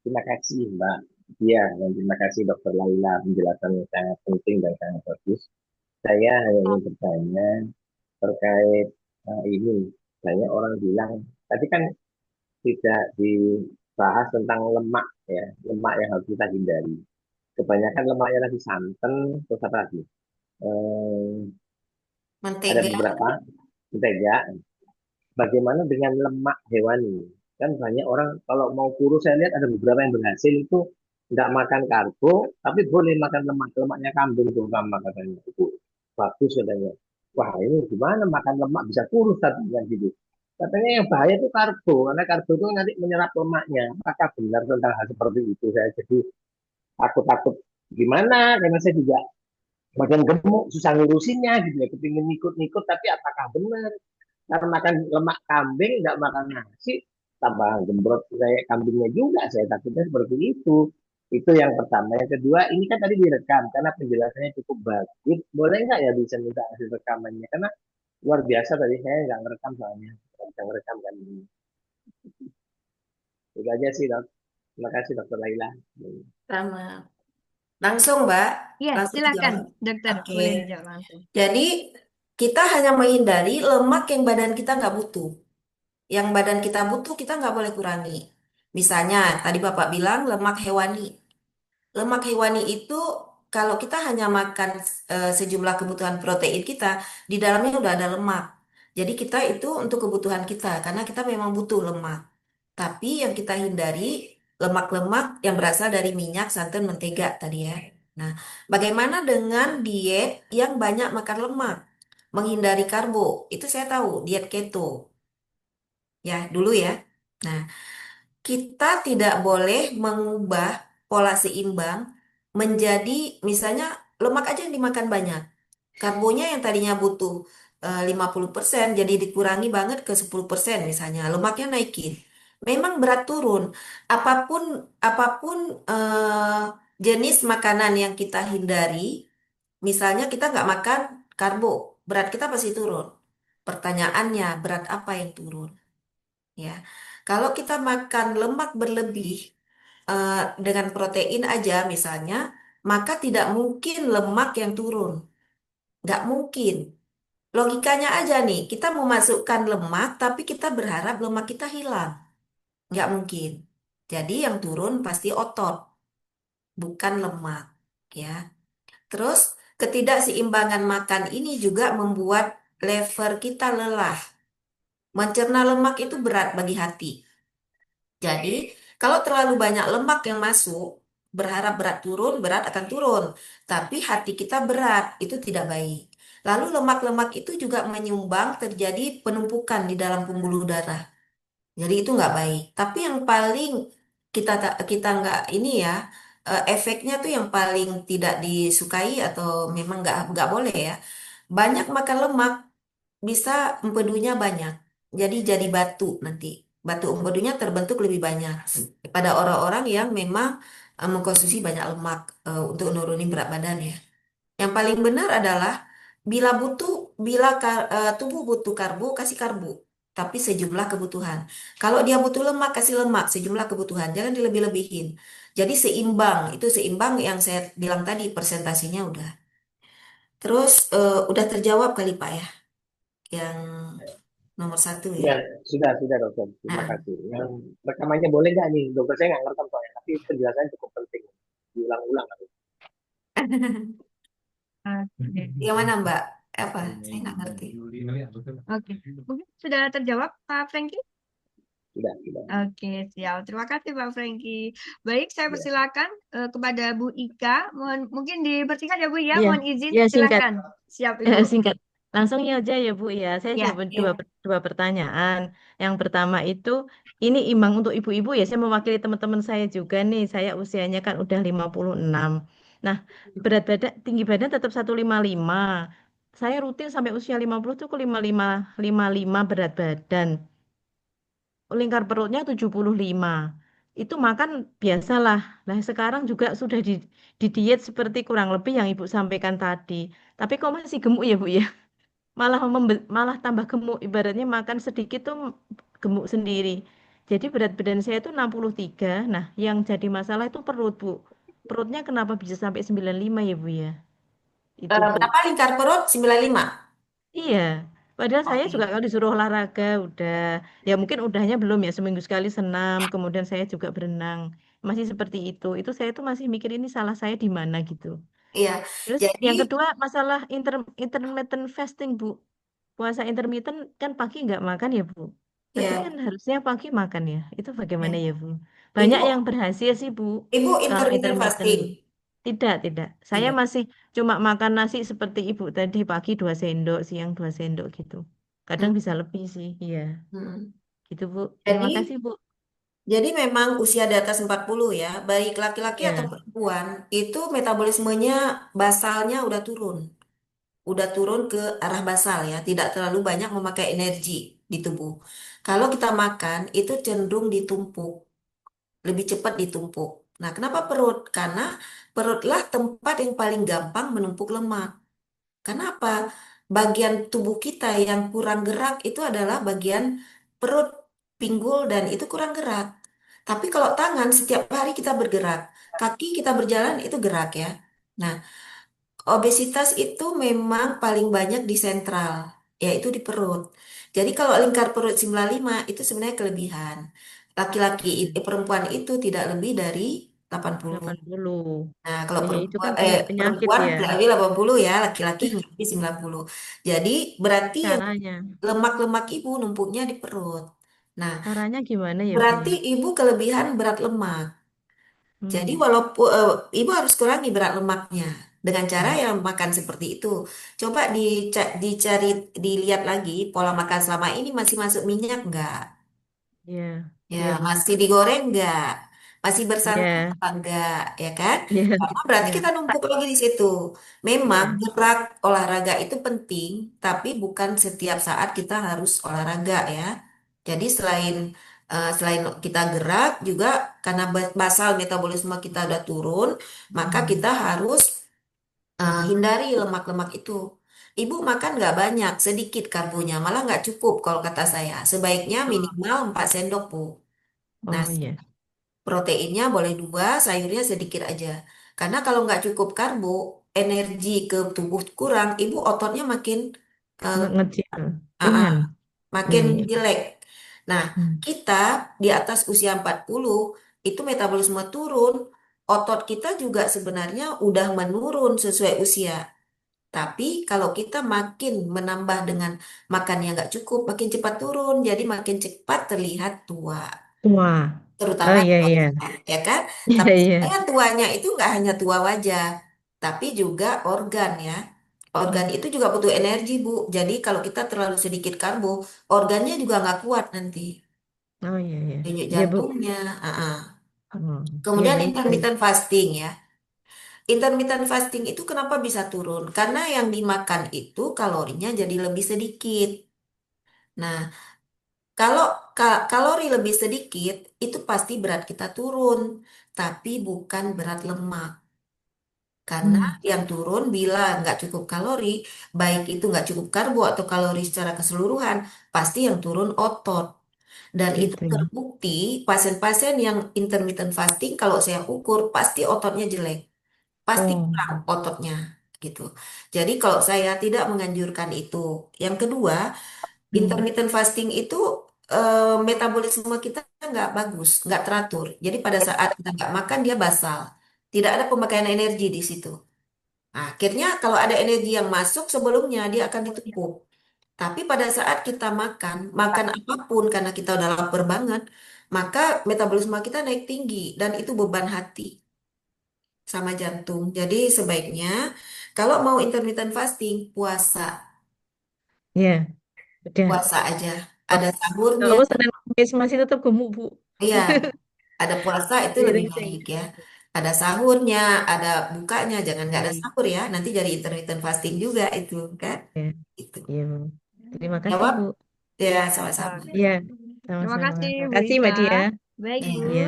terima kasih Mbak Dia dan terima kasih Dokter Laila penjelasan yang sangat penting dan sangat bagus. Saya hanya ingin bertanya terkait ini. Banyak orang bilang tadi kan tidak dibahas tentang lemak ya, lemak yang harus kita hindari. Kebanyakan lemaknya tadi santan, terus apa lagi? Eh, ada Mentega. beberapa mentega. Bagaimana dengan lemak hewani? Kan banyak orang kalau mau kurus saya lihat ada beberapa yang berhasil itu nggak makan karbo, tapi boleh makan lemak, lemaknya kambing terutama katanya. Itu bagus katanya. Wah ini gimana makan lemak bisa kurus tapi kan gitu. Katanya yang bahaya itu karbo, karena karbo itu nanti menyerap lemaknya. Apakah benar tentang hal seperti itu? Saya jadi takut-takut gimana, karena saya juga badan gemuk, susah ngurusinnya gitu ya. Kepingin ngikut-ngikut, tapi apakah benar? Karena makan lemak kambing, nggak makan nasi, tambah gembrot kayak kambingnya juga. Saya takutnya seperti itu. Itu yang pertama. Yang kedua, ini kan tadi direkam karena penjelasannya cukup bagus. Boleh nggak ya bisa minta hasil rekamannya? Karena luar biasa tadi saya nggak ngerekam soalnya. Nggak bisa ngerekam kan ini. Itu aja sih dok. Terima kasih dokter Laila. Sama. Langsung, Mbak. Iya, Langsung silakan, dijawab. dokter. Oke. Boleh dijawab langsung. Jadi, kita hanya menghindari lemak yang badan kita nggak butuh. Yang badan kita butuh, kita nggak boleh kurangi. Misalnya, tadi Bapak bilang lemak hewani. Lemak hewani itu, kalau kita hanya makan sejumlah kebutuhan protein kita, di dalamnya udah ada lemak. Jadi kita itu untuk kebutuhan kita, karena kita memang butuh lemak. Tapi yang kita hindari lemak-lemak yang berasal dari minyak, santan, mentega tadi ya. Nah, bagaimana dengan diet yang banyak makan lemak? Menghindari karbo. Itu saya tahu, diet keto. Ya, dulu ya. Nah, kita tidak boleh mengubah pola seimbang menjadi misalnya lemak aja yang dimakan banyak. Karbonya yang tadinya butuh 50% jadi dikurangi banget ke 10% misalnya. Lemaknya naikin. Memang berat turun. Apapun apapun jenis makanan yang kita hindari, misalnya kita nggak makan karbo, berat kita pasti turun. Pertanyaannya, berat apa yang turun? Ya, kalau kita makan lemak berlebih eh, dengan protein aja misalnya, maka tidak mungkin lemak yang turun. Nggak mungkin. Logikanya aja nih, kita memasukkan lemak, tapi kita berharap lemak kita hilang. nggak mungkin. Jadi yang turun pasti otot, bukan lemak, ya. Terus ketidakseimbangan makan ini juga membuat lever kita lelah. Mencerna lemak itu berat bagi hati. Jadi, kalau terlalu banyak lemak yang masuk, berharap berat turun, berat akan turun. Tapi hati kita berat, itu tidak baik. Lalu lemak-lemak itu juga menyumbang terjadi penumpukan di dalam pembuluh darah. Jadi itu nggak baik. Tapi yang paling kita nggak ini ya, efeknya tuh yang paling tidak disukai atau memang nggak boleh ya. Banyak makan lemak bisa empedunya banyak. Jadi batu nanti. Batu empedunya terbentuk lebih banyak pada orang-orang yang memang mengkonsumsi banyak lemak untuk nurunin berat badan ya. Yang paling benar adalah bila butuh, tubuh butuh karbo, kasih karbo, tapi sejumlah kebutuhan. Kalau dia butuh lemak, kasih lemak, sejumlah kebutuhan. Jangan dilebih-lebihin. Jadi seimbang, itu seimbang yang saya bilang tadi, persentasenya udah. Terus udah terjawab kali Pak ya, yang nomor satu ya. Ya, sudah dokter. Terima Nah. kasih. Yang rekamannya boleh nggak nih, dokter? Saya nggak ngerti soalnya, tapi penjelasannya cukup penting. Diulang-ulang. Oke. Yang mana Mbak? Apa? Saya nggak ngerti. Oke. Mungkin sudah terjawab, Pak Franky? Sudah. Oke, siap. Terima kasih, Pak Franky. Baik, saya Ya. persilakan kepada Bu Ika. Mungkin dipersingkat ya, Bu ya. Iya, Mohon izin, ya singkat. silakan. Siap, Ibu. Singkat. Langsung aja ya Bu ya. Saya Ya, jawab dua pertanyaan. Yang pertama itu, ini imbang untuk ibu-ibu ya. Saya mewakili teman-teman saya juga nih. Saya usianya kan udah 56. Nah, berat badan, tinggi badan tetap 155. Saya rutin sampai usia 50 tuh ke 55 berat badan. Lingkar perutnya 75. Itu makan biasalah. Nah, sekarang juga sudah di diet seperti kurang lebih yang Ibu sampaikan tadi. Tapi kok masih gemuk ya, Bu ya? Malah tambah gemuk. Ibaratnya makan sedikit tuh gemuk sendiri. Jadi berat badan saya itu 63. Nah, yang jadi masalah itu perut, Bu. Perutnya kenapa bisa sampai 95 ya, Bu ya? Itu, Bu. Berapa lingkar perut? 95. Iya, padahal saya juga Oke. kalau disuruh olahraga udah, ya mungkin udahnya belum ya seminggu sekali senam, kemudian saya juga berenang, masih seperti itu. Itu saya tuh masih mikir ini salah saya di mana gitu. Iya. Terus Jadi, yang kedua masalah intermittent fasting Bu, puasa intermittent kan pagi nggak makan ya Bu. Berarti kan ya, harusnya pagi makan ya. Itu bagaimana ya. ya Bu? Banyak yang Ibu, berhasil sih Bu. ibu Kalau intermittent intermittent fasting. tidak. Saya Tidak. masih cuma makan nasi seperti ibu tadi pagi 2 sendok, siang 2 sendok gitu. Kadang Hmm. bisa lebih sih, iya. Hmm. Gitu Bu. Terima Jadi, kasih Bu. jadi memang usia di atas 40 ya, baik laki-laki atau Ya, perempuan, itu metabolismenya basalnya udah turun. Udah turun ke arah basal ya, tidak terlalu banyak memakai energi di tubuh. Kalau kita makan, itu cenderung ditumpuk, lebih cepat ditumpuk. Nah, kenapa perut? Karena perutlah tempat yang paling gampang menumpuk lemak. Kenapa? Bagian tubuh kita yang kurang gerak itu adalah bagian perut, pinggul, dan itu kurang gerak. Tapi kalau tangan setiap hari kita bergerak, kaki kita berjalan itu gerak ya. Nah, obesitas itu memang paling banyak di sentral, yaitu di perut. Jadi kalau lingkar perut 95 itu sebenarnya kelebihan. Laki-laki, perempuan itu tidak lebih dari 80. 80. Nah, kalau Oh ya, itu perempuan, kan banyak penyakit perempuan ya. tidak lebih 80 ya, laki-laki tidak lebih 90. Jadi berarti yang Caranya. lemak-lemak ibu numpuknya di perut. Nah, Caranya gimana ya Bu berarti ya? ibu kelebihan berat lemak. Jadi Hmm. walaupun ibu harus kurangi berat lemaknya dengan cara Hmm. yang makan seperti itu. Coba dicari, dilihat lagi pola makan selama ini masih masuk minyak enggak? Ya, Ya, ya Bu. masih digoreng enggak? Masih bersantan Ya, apa enggak? Ya kan? ya, Karena berarti ya, kita numpuk lagi di situ. Memang ya. gerak olahraga itu penting, tapi bukan setiap saat kita harus olahraga ya. Jadi selain kita gerak juga karena basal metabolisme kita udah turun, maka kita harus hindari lemak-lemak itu. Ibu makan nggak banyak, sedikit karbonya, malah nggak cukup kalau kata saya. Sebaiknya Oh, minimal 4 sendok, Bu. oh Nasi. ya. Proteinnya boleh 2, sayurnya sedikit aja. Karena kalau nggak cukup karbo, energi ke tubuh kurang, ibu ototnya makin eh, Ngecil. ah, ah, Ringan. Ya, makin ya. jelek. Nah, Hmm. kita di atas usia 40 itu metabolisme turun, otot kita juga sebenarnya udah menurun sesuai usia. Tapi kalau kita makin menambah dengan makan yang nggak cukup, makin cepat turun, jadi makin cepat terlihat tua. Wah, oh Terutama di iya iya, wajah, ya kan? iya Tapi iya. sebenarnya tuanya itu nggak hanya tua wajah, tapi juga organ ya. Organ itu juga butuh energi, Bu. Jadi kalau kita terlalu sedikit karbo, organnya juga nggak kuat nanti. Oh iya iya, Denyut iya Bu. jantungnya. Oh, iya Kemudian baik baik. intermittent fasting ya. Intermittent fasting itu kenapa bisa turun? Karena yang dimakan itu kalorinya jadi lebih sedikit. Nah, kalau kalori lebih sedikit, itu pasti berat kita turun, tapi bukan berat lemak. Karena Hmm, yang turun bila nggak cukup kalori, baik itu nggak cukup karbo atau kalori secara keseluruhan, pasti yang turun otot. Dan itu gitu ya. terbukti pasien-pasien yang intermittent fasting, kalau saya ukur, pasti ototnya jelek. Pasti Oh, kurang ototnya gitu. Jadi kalau saya tidak menganjurkan itu. Yang kedua, hmm. intermittent fasting itu metabolisme kita nggak bagus, nggak teratur. Jadi pada saat kita nggak makan dia basal, tidak ada pemakaian energi di situ. Nah, akhirnya kalau ada energi yang masuk sebelumnya dia akan ditumpuk. Tapi pada saat kita makan, makan apapun karena kita udah lapar banget, maka metabolisme kita naik tinggi dan itu beban hati sama jantung. Jadi sebaiknya kalau mau intermittent fasting, puasa, Ya, udah. puasa aja. Oh, Ada kalau sahurnya, aku Senin Kamis masih tetap gemuk Bu. iya. Ada puasa itu lebih Seiring baik seiring. ya. Ada sahurnya, ada bukanya, jangan nggak ada Baik. sahur ya. Nanti jadi intermittent fasting juga itu kan. Ya, Itu. iya Bu. Terima kasih Jawab? Bu. Ya, sama-sama. Oke. Iya, Terima sama-sama. kasih Terima Bu kasih Ika. Mbak Dia. Baik Bu. Iya. Iya.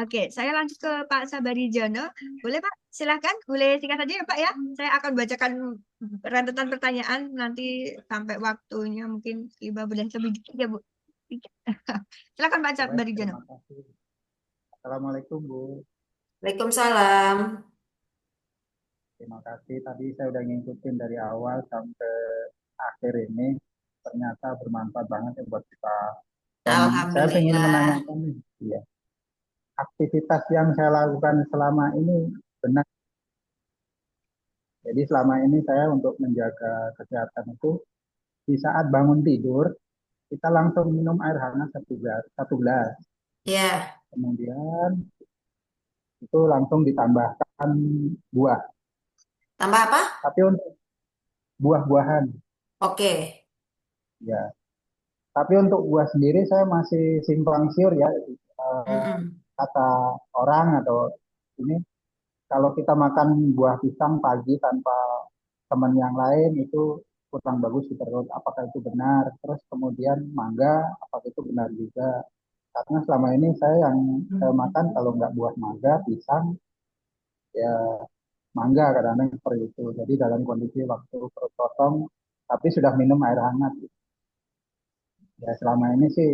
Oke, saya lanjut ke Pak Sabarijono. Boleh Pak? Silahkan, boleh singkat saja ya Pak ya. Saya akan bacakan rentetan pertanyaan nanti sampai waktunya mungkin 15 lebih dikit ya Bu. Dikit. Silakan Pak Baik, Sabarijono. terima kasih. Assalamualaikum Bu. Waalaikumsalam. Terima kasih. Tadi saya udah ngikutin dari awal sampai akhir ini. Ternyata bermanfaat banget ya buat kita. Dan saya ingin Alhamdulillah. menanyakan nih, ya, aktivitas yang saya lakukan selama ini benar. Jadi selama ini saya untuk menjaga kesehatan itu di saat bangun tidur kita langsung minum air hangat satu gelas. Ya, Kemudian itu langsung ditambahkan buah. tambah apa? Tapi untuk buah-buahan, Oke. ya. Tapi untuk buah sendiri saya masih simpang siur ya. Mm-mm. Kata orang atau ini kalau kita makan buah pisang pagi tanpa teman yang lain itu kurang bagus di perut. Apakah itu benar? Terus kemudian mangga, apakah itu benar juga? Karena selama ini saya makan kalau nggak buah mangga, pisang, ya mangga kadang-kadang seperti itu. Jadi dalam kondisi waktu perut kosong, tapi sudah minum air hangat. Ya selama ini sih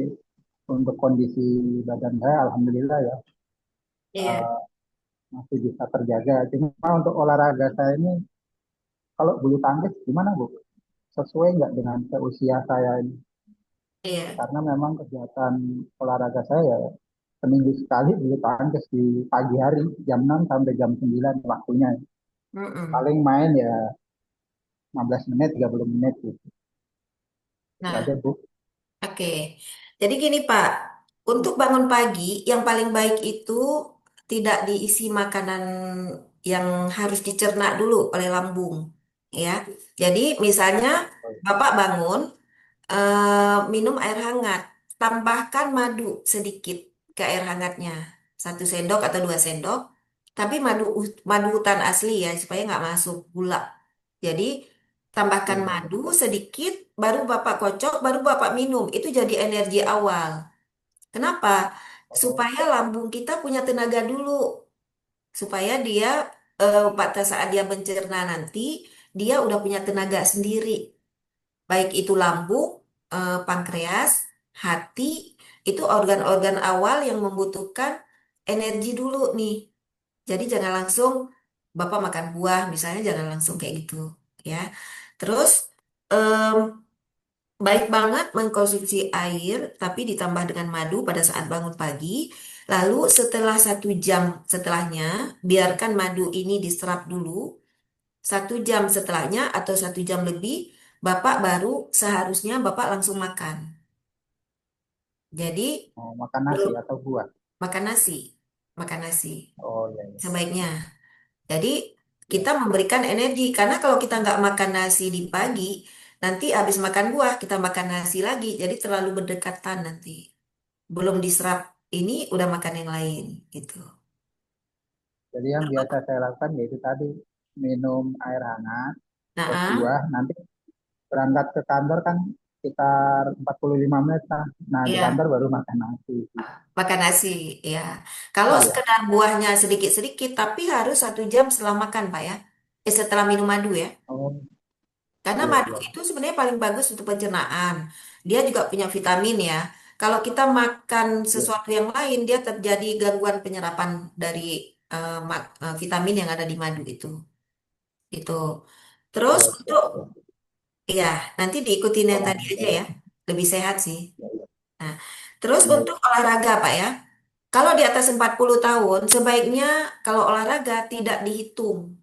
untuk kondisi badan saya, alhamdulillah ya Iya, eh, masih bisa terjaga. Cuma untuk olahraga saya ini, kalau bulu tangkis gimana Bu? Sesuai nggak dengan usia saya ini? iya. Karena memang kegiatan olahraga saya ya seminggu sekali bulu tangkis di pagi hari jam 6 sampai jam 9 waktunya. Mm-mm. Paling main ya 15 menit, 30 menit gitu. Itu aja Nah, Bu. oke. Jadi gini Pak, untuk bangun pagi yang paling baik itu tidak diisi makanan yang harus dicerna dulu oleh lambung, ya. Jadi misalnya Bapak bangun, minum air hangat, tambahkan madu sedikit ke air hangatnya, 1 sendok atau 2 sendok, tapi madu hutan asli ya supaya nggak masuk gula. Jadi tambahkan Iya. madu sedikit, baru Bapak kocok, baru Bapak minum. Itu jadi energi awal. Kenapa? Oh, Supaya lambung kita punya tenaga dulu, supaya dia pada saat dia mencerna nanti, dia udah punya tenaga sendiri. Baik itu lambung, pankreas, hati, itu organ-organ awal yang membutuhkan energi dulu nih. Jadi jangan langsung Bapak makan buah, misalnya jangan langsung kayak gitu, ya. Terus em, baik banget mengkonsumsi air, tapi ditambah dengan madu pada saat bangun pagi. Lalu setelah 1 jam setelahnya, biarkan madu ini diserap dulu. 1 jam setelahnya atau 1 jam lebih, Bapak baru seharusnya Bapak langsung makan. Jadi Oh, makan nasi belum atau buah. makan nasi, makan nasi Oh iya, iya. sebaiknya. Jadi Iya. kita memberikan energi karena kalau kita nggak makan nasi di pagi, nanti habis makan buah kita makan nasi lagi, jadi terlalu berdekatan nanti. Belum diserap ini udah makan yang lain gitu. Jadi yang biasa saya lakukan yaitu tadi minum air hangat, es Nah, buah. Nanti berangkat ke kantor kan sekitar 45 menit lah. Nah, di iya kantor baru makan nasi. makan nasi ya. Kalau Iya. sekedar buahnya sedikit-sedikit, tapi harus 1 jam setelah makan Pak ya. Setelah minum madu ya. Oh Karena iya, madu iya. itu sebenarnya paling bagus untuk pencernaan. Dia juga punya vitamin ya. Kalau kita makan Iya. sesuatu yang lain, dia terjadi gangguan penyerapan dari vitamin yang ada di madu itu. Itu. Terus Oke, untuk oke. ya nanti diikutin yang tadi Oh, aja ya. Lebih sehat sih. iya, iya. Nah, terus Baik. untuk olahraga Pak ya. Kalau di atas 40 tahun, sebaiknya kalau olahraga tidak dihitung.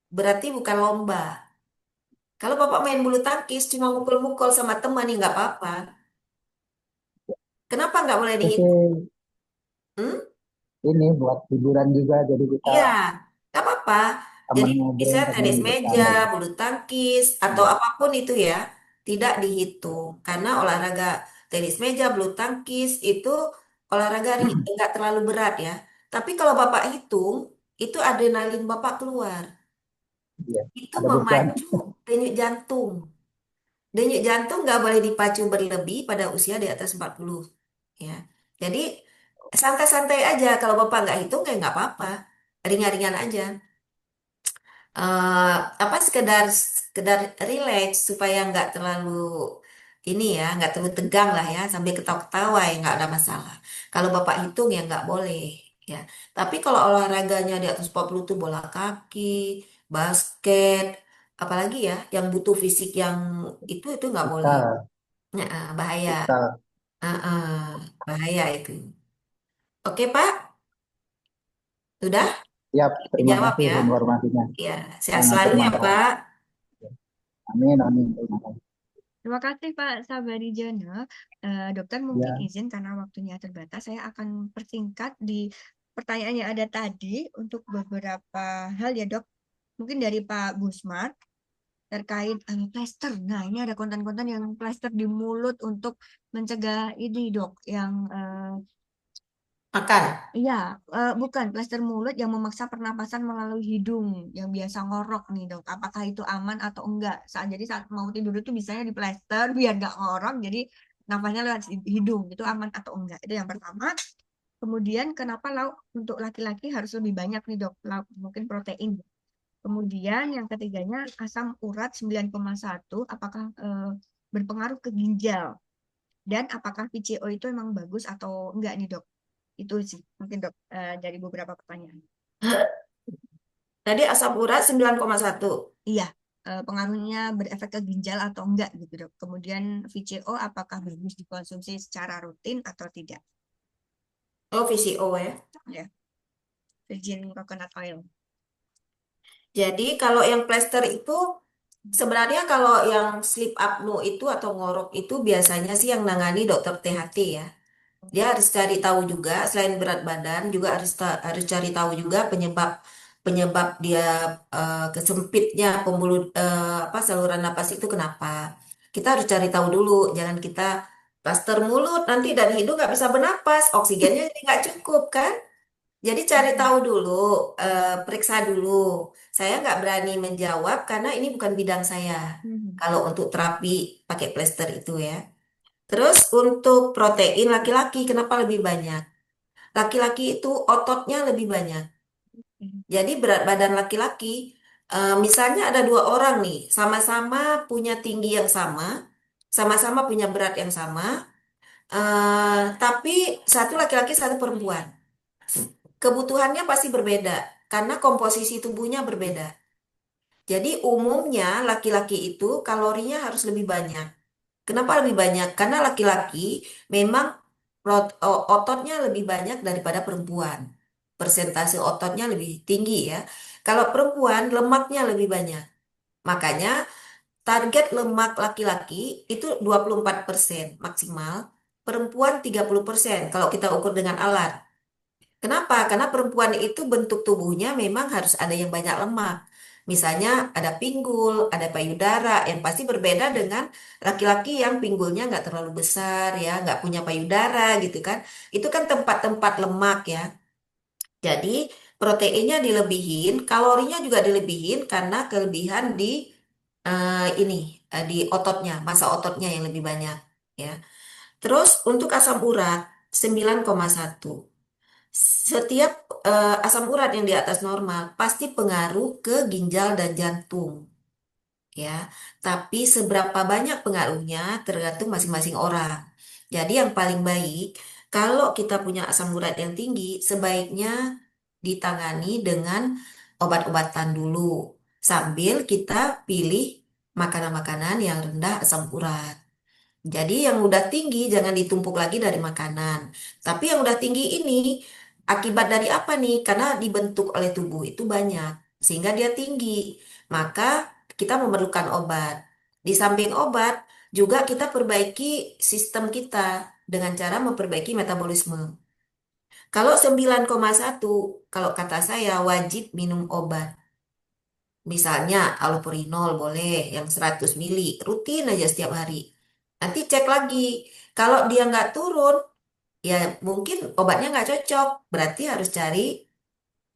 Berarti bukan lomba. Kalau Bapak main bulu tangkis, cuma mukul-mukul sama teman, ya nggak apa-apa. Kenapa nggak boleh Itu sih dihitung? Hmm? ini buat hiburan juga. Jadi kita Iya, nggak apa-apa. teman Jadi bisa ngobrol sambil tenis meja, bercanda. bulu tangkis, atau Iya. apapun itu ya, tidak dihitung. Karena olahraga tenis meja, bulu tangkis itu olahraga nggak terlalu berat ya. Tapi kalau Bapak hitung, itu adrenalin Bapak keluar. Iya. Itu Ada beban. memacu denyut jantung. Denyut jantung nggak boleh dipacu berlebih pada usia di atas 40. Ya. Jadi santai-santai aja kalau Bapak nggak hitung ya nggak apa-apa. Ringan-ringan aja. Apa sekedar sekedar relax supaya nggak terlalu ini ya, nggak terlalu tegang lah ya, sambil ketawa-ketawa ya nggak ada masalah. Kalau Bapak hitung ya nggak boleh ya. Tapi kalau olahraganya di atas 40 tuh bola kaki, basket, apalagi ya yang butuh fisik yang itu nggak boleh. Futsal. Bahaya. Futsal. Ah, ah, bahaya itu. Oke, Pak. Sudah Siap. Terima dijawab kasih ya. informasinya. Ya, sehat Sangat selalu ya, bermanfaat. Pak. Amin, amin. Terima kasih. Terima kasih Pak Sabarijono. Dokter mungkin Ya, izin karena waktunya terbatas, saya akan persingkat di pertanyaan yang ada tadi untuk beberapa hal ya dok. Mungkin dari Pak Busmar terkait plester. Nah ini ada konten-konten yang plester di mulut untuk mencegah ini dok, yang Makan. iya, bukan plester mulut yang memaksa pernapasan melalui hidung, yang biasa ngorok nih dok. Apakah itu aman atau enggak? Jadi saat mau tidur itu bisanya di plester biar nggak ngorok, jadi nafasnya lewat hidung. Itu aman atau enggak? Itu yang pertama. Kemudian kenapa lauk untuk laki-laki harus lebih banyak nih dok? Lauk mungkin protein. Kemudian yang ketiganya asam urat 9,1 apakah berpengaruh ke ginjal? Dan apakah PCO itu emang bagus atau enggak nih dok? Itu sih mungkin dok, dari beberapa pertanyaan. Tadi asam urat 9,1. Iya, pengaruhnya berefek ke ginjal atau enggak gitu dok. Kemudian VCO apakah bagus dikonsumsi secara rutin atau tidak? Oh, VCO ya. Ya, virgin coconut oil. Jadi kalau yang plester itu sebenarnya kalau yang sleep apnea itu atau ngorok itu biasanya sih yang nangani dokter THT ya. Dia harus cari tahu juga selain berat badan juga harus cari tahu juga penyebab penyebab dia kesempitnya pembuluh apa saluran napas itu kenapa. Kita harus cari tahu dulu, jangan kita plaster mulut nanti dari hidung nggak bisa bernapas, oksigennya jadi nggak cukup kan. Jadi cari tahu dulu, periksa dulu. Saya nggak berani menjawab karena ini bukan bidang saya. Mhm. Kalau untuk terapi pakai plester itu ya. Terus untuk protein laki-laki kenapa lebih banyak? Laki-laki itu ototnya lebih banyak. Jadi berat badan laki-laki, misalnya ada 2 orang nih, sama-sama punya tinggi yang sama, sama-sama punya berat yang sama, tapi satu laki-laki satu perempuan. Kebutuhannya pasti berbeda karena komposisi tubuhnya berbeda. Jadi umumnya laki-laki itu kalorinya harus lebih banyak. Kenapa lebih banyak? Karena laki-laki memang ototnya lebih banyak daripada perempuan. Persentase ototnya lebih tinggi ya. Kalau perempuan lemaknya lebih banyak. Makanya target lemak laki-laki itu 24% maksimal, perempuan 30% kalau kita ukur dengan alat. Kenapa? Karena perempuan itu bentuk tubuhnya memang harus ada yang banyak lemak. Misalnya ada pinggul, ada payudara, yang pasti berbeda dengan laki-laki yang pinggulnya nggak terlalu besar ya, nggak punya payudara gitu kan. Itu kan tempat-tempat lemak ya. Jadi proteinnya dilebihin, kalorinya juga dilebihin karena kelebihan di ini di ototnya, massa ototnya yang lebih banyak ya. Terus untuk asam urat 9,1. Setiap asam urat yang di atas normal pasti pengaruh ke ginjal dan jantung ya. Tapi seberapa banyak pengaruhnya tergantung masing-masing orang. Jadi yang paling baik kalau kita punya asam urat yang tinggi sebaiknya ditangani dengan obat-obatan dulu sambil kita pilih makanan-makanan yang rendah asam urat. Jadi yang udah tinggi jangan ditumpuk lagi dari makanan. Tapi yang udah tinggi ini akibat dari apa nih? Karena dibentuk oleh tubuh itu banyak sehingga dia tinggi. Maka kita memerlukan obat. Di samping obat juga kita perbaiki sistem kita dengan cara memperbaiki metabolisme. Kalau 9,1, kalau kata saya wajib minum obat. Misalnya allopurinol boleh yang 100 mili, rutin aja setiap hari. Nanti cek lagi. Kalau dia nggak turun, ya mungkin obatnya nggak cocok. Berarti harus cari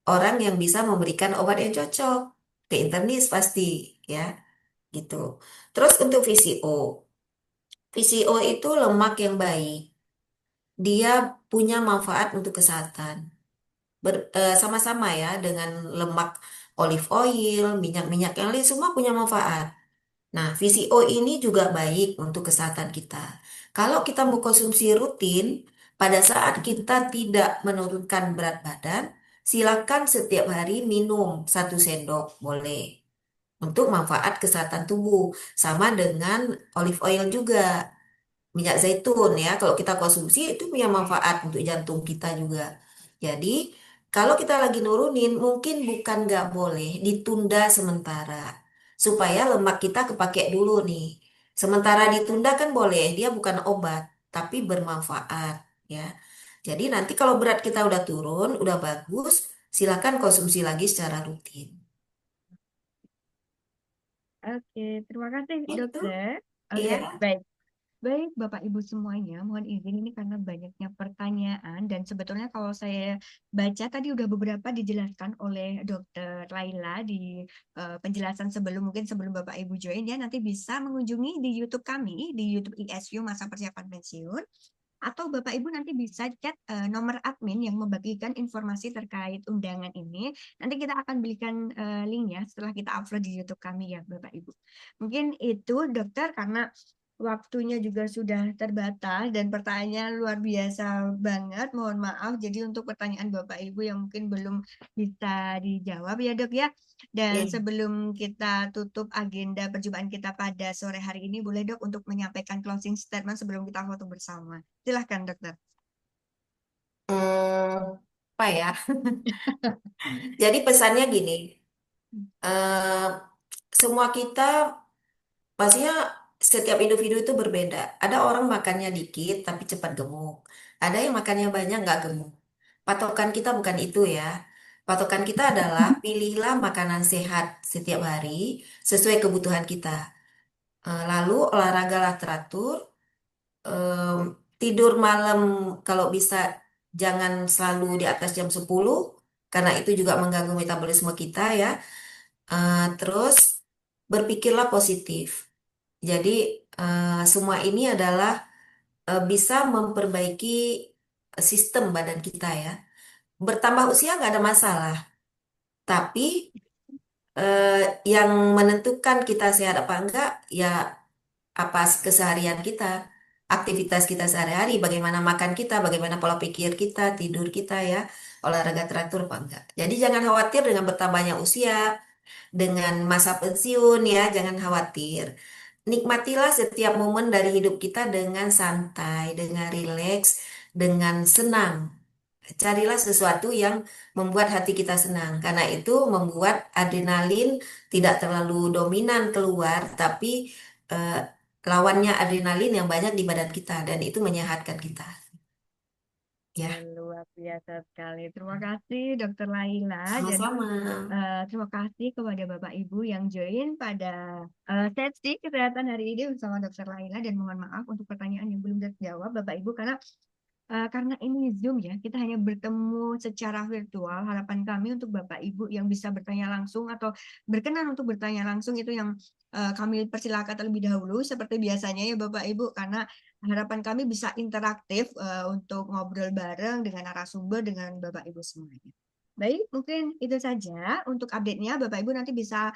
orang yang bisa memberikan obat yang cocok. Ke internis pasti, ya gitu. Terus untuk VCO. VCO itu lemak yang baik. Dia punya manfaat untuk kesehatan. Sama-sama ya dengan lemak olive oil, minyak-minyak yang lain semua punya manfaat. Nah, VCO ini juga baik untuk kesehatan kita. Kalau kita mau konsumsi rutin, pada saat kita tidak menurunkan berat badan, silakan setiap hari minum 1 sendok, boleh. Untuk manfaat kesehatan tubuh. Sama dengan olive oil juga, minyak zaitun ya. Kalau kita konsumsi itu punya manfaat untuk jantung kita juga. Jadi, kalau kita lagi nurunin, mungkin bukan nggak boleh, ditunda sementara supaya lemak kita kepake dulu nih. Sementara ditunda kan boleh, dia bukan obat, tapi bermanfaat ya. Jadi nanti kalau berat kita udah turun, udah bagus, silakan konsumsi lagi secara rutin. Oke, terima kasih Itu, dokter. Oke, iya. baik. Baik, Bapak Ibu semuanya, mohon izin ini karena banyaknya pertanyaan dan sebetulnya kalau saya baca tadi udah beberapa dijelaskan oleh Dokter Laila di penjelasan sebelum mungkin sebelum Bapak Ibu join ya nanti bisa mengunjungi di YouTube kami di YouTube ISU Masa Persiapan Pensiun atau Bapak Ibu nanti bisa chat nomor admin yang membagikan informasi terkait undangan ini. Nanti kita akan berikan linknya setelah kita upload di YouTube kami ya Bapak Ibu. Mungkin itu dokter karena waktunya juga sudah terbatas dan pertanyaan luar biasa banget. Mohon maaf. Jadi untuk pertanyaan Bapak Ibu yang mungkin belum bisa dijawab ya dok ya. Dan Iya. sebelum kita tutup agenda perjumpaan kita pada sore hari ini, boleh dok untuk menyampaikan closing statement sebelum kita foto bersama. Silahkan dokter. Apa ya? Jadi pesannya gini, eh, semua kita pastinya setiap individu itu berbeda. Ada orang makannya dikit tapi cepat gemuk. Ada yang makannya banyak nggak gemuk. Patokan kita bukan itu ya. Patokan kita adalah pilihlah makanan sehat setiap hari sesuai kebutuhan kita. Lalu olahragalah teratur. Em, Tidur malam kalau bisa jangan selalu di atas jam 10 karena itu juga mengganggu metabolisme kita ya. Terus berpikirlah positif. Jadi semua ini adalah bisa memperbaiki sistem badan kita ya. Bertambah usia nggak ada masalah, tapi eh, yang menentukan kita sehat apa enggak ya apa keseharian kita, aktivitas kita sehari-hari, bagaimana makan kita, bagaimana pola pikir kita, tidur kita ya, olahraga teratur apa enggak. Jadi jangan khawatir dengan bertambahnya usia, dengan masa pensiun ya, jangan khawatir. nikmatilah setiap momen dari hidup kita dengan santai, dengan rileks, dengan senang. Carilah sesuatu yang membuat hati kita senang, karena itu membuat adrenalin tidak terlalu dominan keluar, tapi eh, lawannya adrenalin yang banyak di badan kita, dan itu menyehatkan kita. Ya, Luar biasa sekali. Terima kasih Dokter Laila dan sama-sama. terima kasih kepada Bapak Ibu yang join pada sesi kesehatan hari ini bersama Dokter Laila, dan mohon maaf untuk pertanyaan yang belum terjawab Bapak Ibu karena ini Zoom ya, kita hanya bertemu secara virtual. Harapan kami untuk Bapak Ibu yang bisa bertanya langsung atau berkenan untuk bertanya langsung itu yang kami persilakan terlebih dahulu seperti biasanya ya Bapak Ibu, karena harapan kami bisa interaktif untuk ngobrol bareng dengan narasumber dengan Bapak Ibu semuanya. Baik, mungkin itu saja untuk update-nya. Bapak Ibu nanti bisa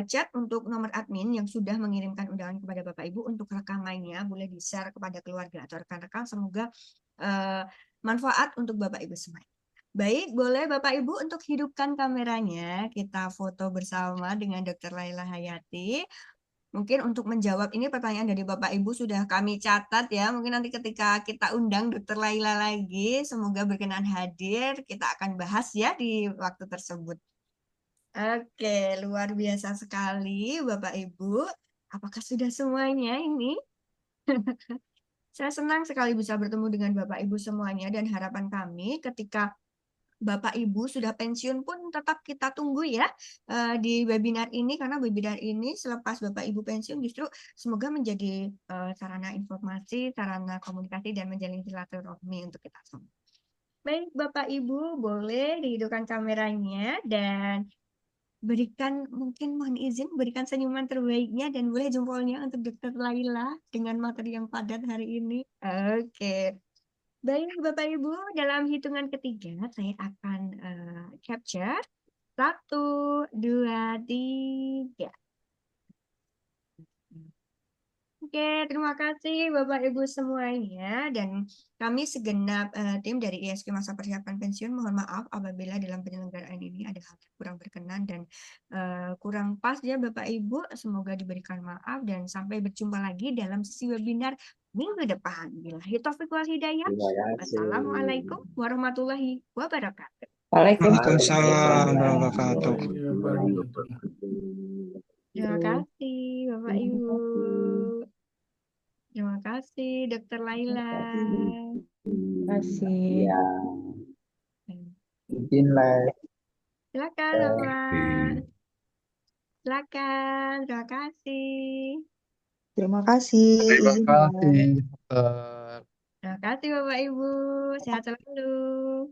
chat untuk nomor admin yang sudah mengirimkan undangan kepada Bapak Ibu untuk rekamannya. Boleh di-share kepada keluarga atau rekan-rekan. Semoga manfaat untuk Bapak Ibu semuanya. Baik, boleh Bapak Ibu untuk hidupkan kameranya. Kita foto bersama dengan Dr. Laila Hayati. Mungkin untuk menjawab ini pertanyaan dari Bapak Ibu sudah kami catat ya. Mungkin nanti ketika kita undang Dr. Laila lagi, semoga berkenan hadir, kita akan bahas ya di waktu tersebut. Oke, luar biasa sekali Bapak Ibu. Apakah sudah semuanya ini? Saya senang sekali bisa bertemu dengan Bapak Ibu semuanya, dan harapan kami ketika Bapak Ibu sudah pensiun pun tetap kita tunggu ya di webinar ini, karena webinar ini selepas Bapak Ibu pensiun justru semoga menjadi sarana informasi, sarana komunikasi, dan menjalin silaturahmi untuk kita semua. Baik Bapak Ibu, boleh dihidupkan kameranya dan mohon izin berikan senyuman terbaiknya dan boleh jempolnya untuk Dr. Laila dengan materi yang padat hari ini. Oke. Baik, Bapak Ibu, dalam hitungan ketiga saya akan capture. 1, 2, 3. Oke, terima kasih Bapak Ibu semuanya, dan kami segenap tim dari ISQ Masa Persiapan Pensiun mohon maaf apabila dalam penyelenggaraan ini ada hal yang kurang berkenan dan kurang pas ya Bapak Ibu. Semoga diberikan maaf dan sampai berjumpa lagi dalam sesi webinar minggu depan. Billahi taufiq wal hidayah. Terima kasih. Assalamualaikum warahmatullahi wabarakatuh. Waalaikumsalam Waalaikumsalam warahmatullahi wabarakatuh. warahmatullahi wabarakatuh. Terima kasih Bapak Ibu. Terima kasih Dr. Laila. Kasih. Ya. Izin live. Silakan Bapak. Silakan. Terima kasih. Terima kasih. Terima Izin kasih. ya. Terima kasih Bapak Ibu. Sehat selalu.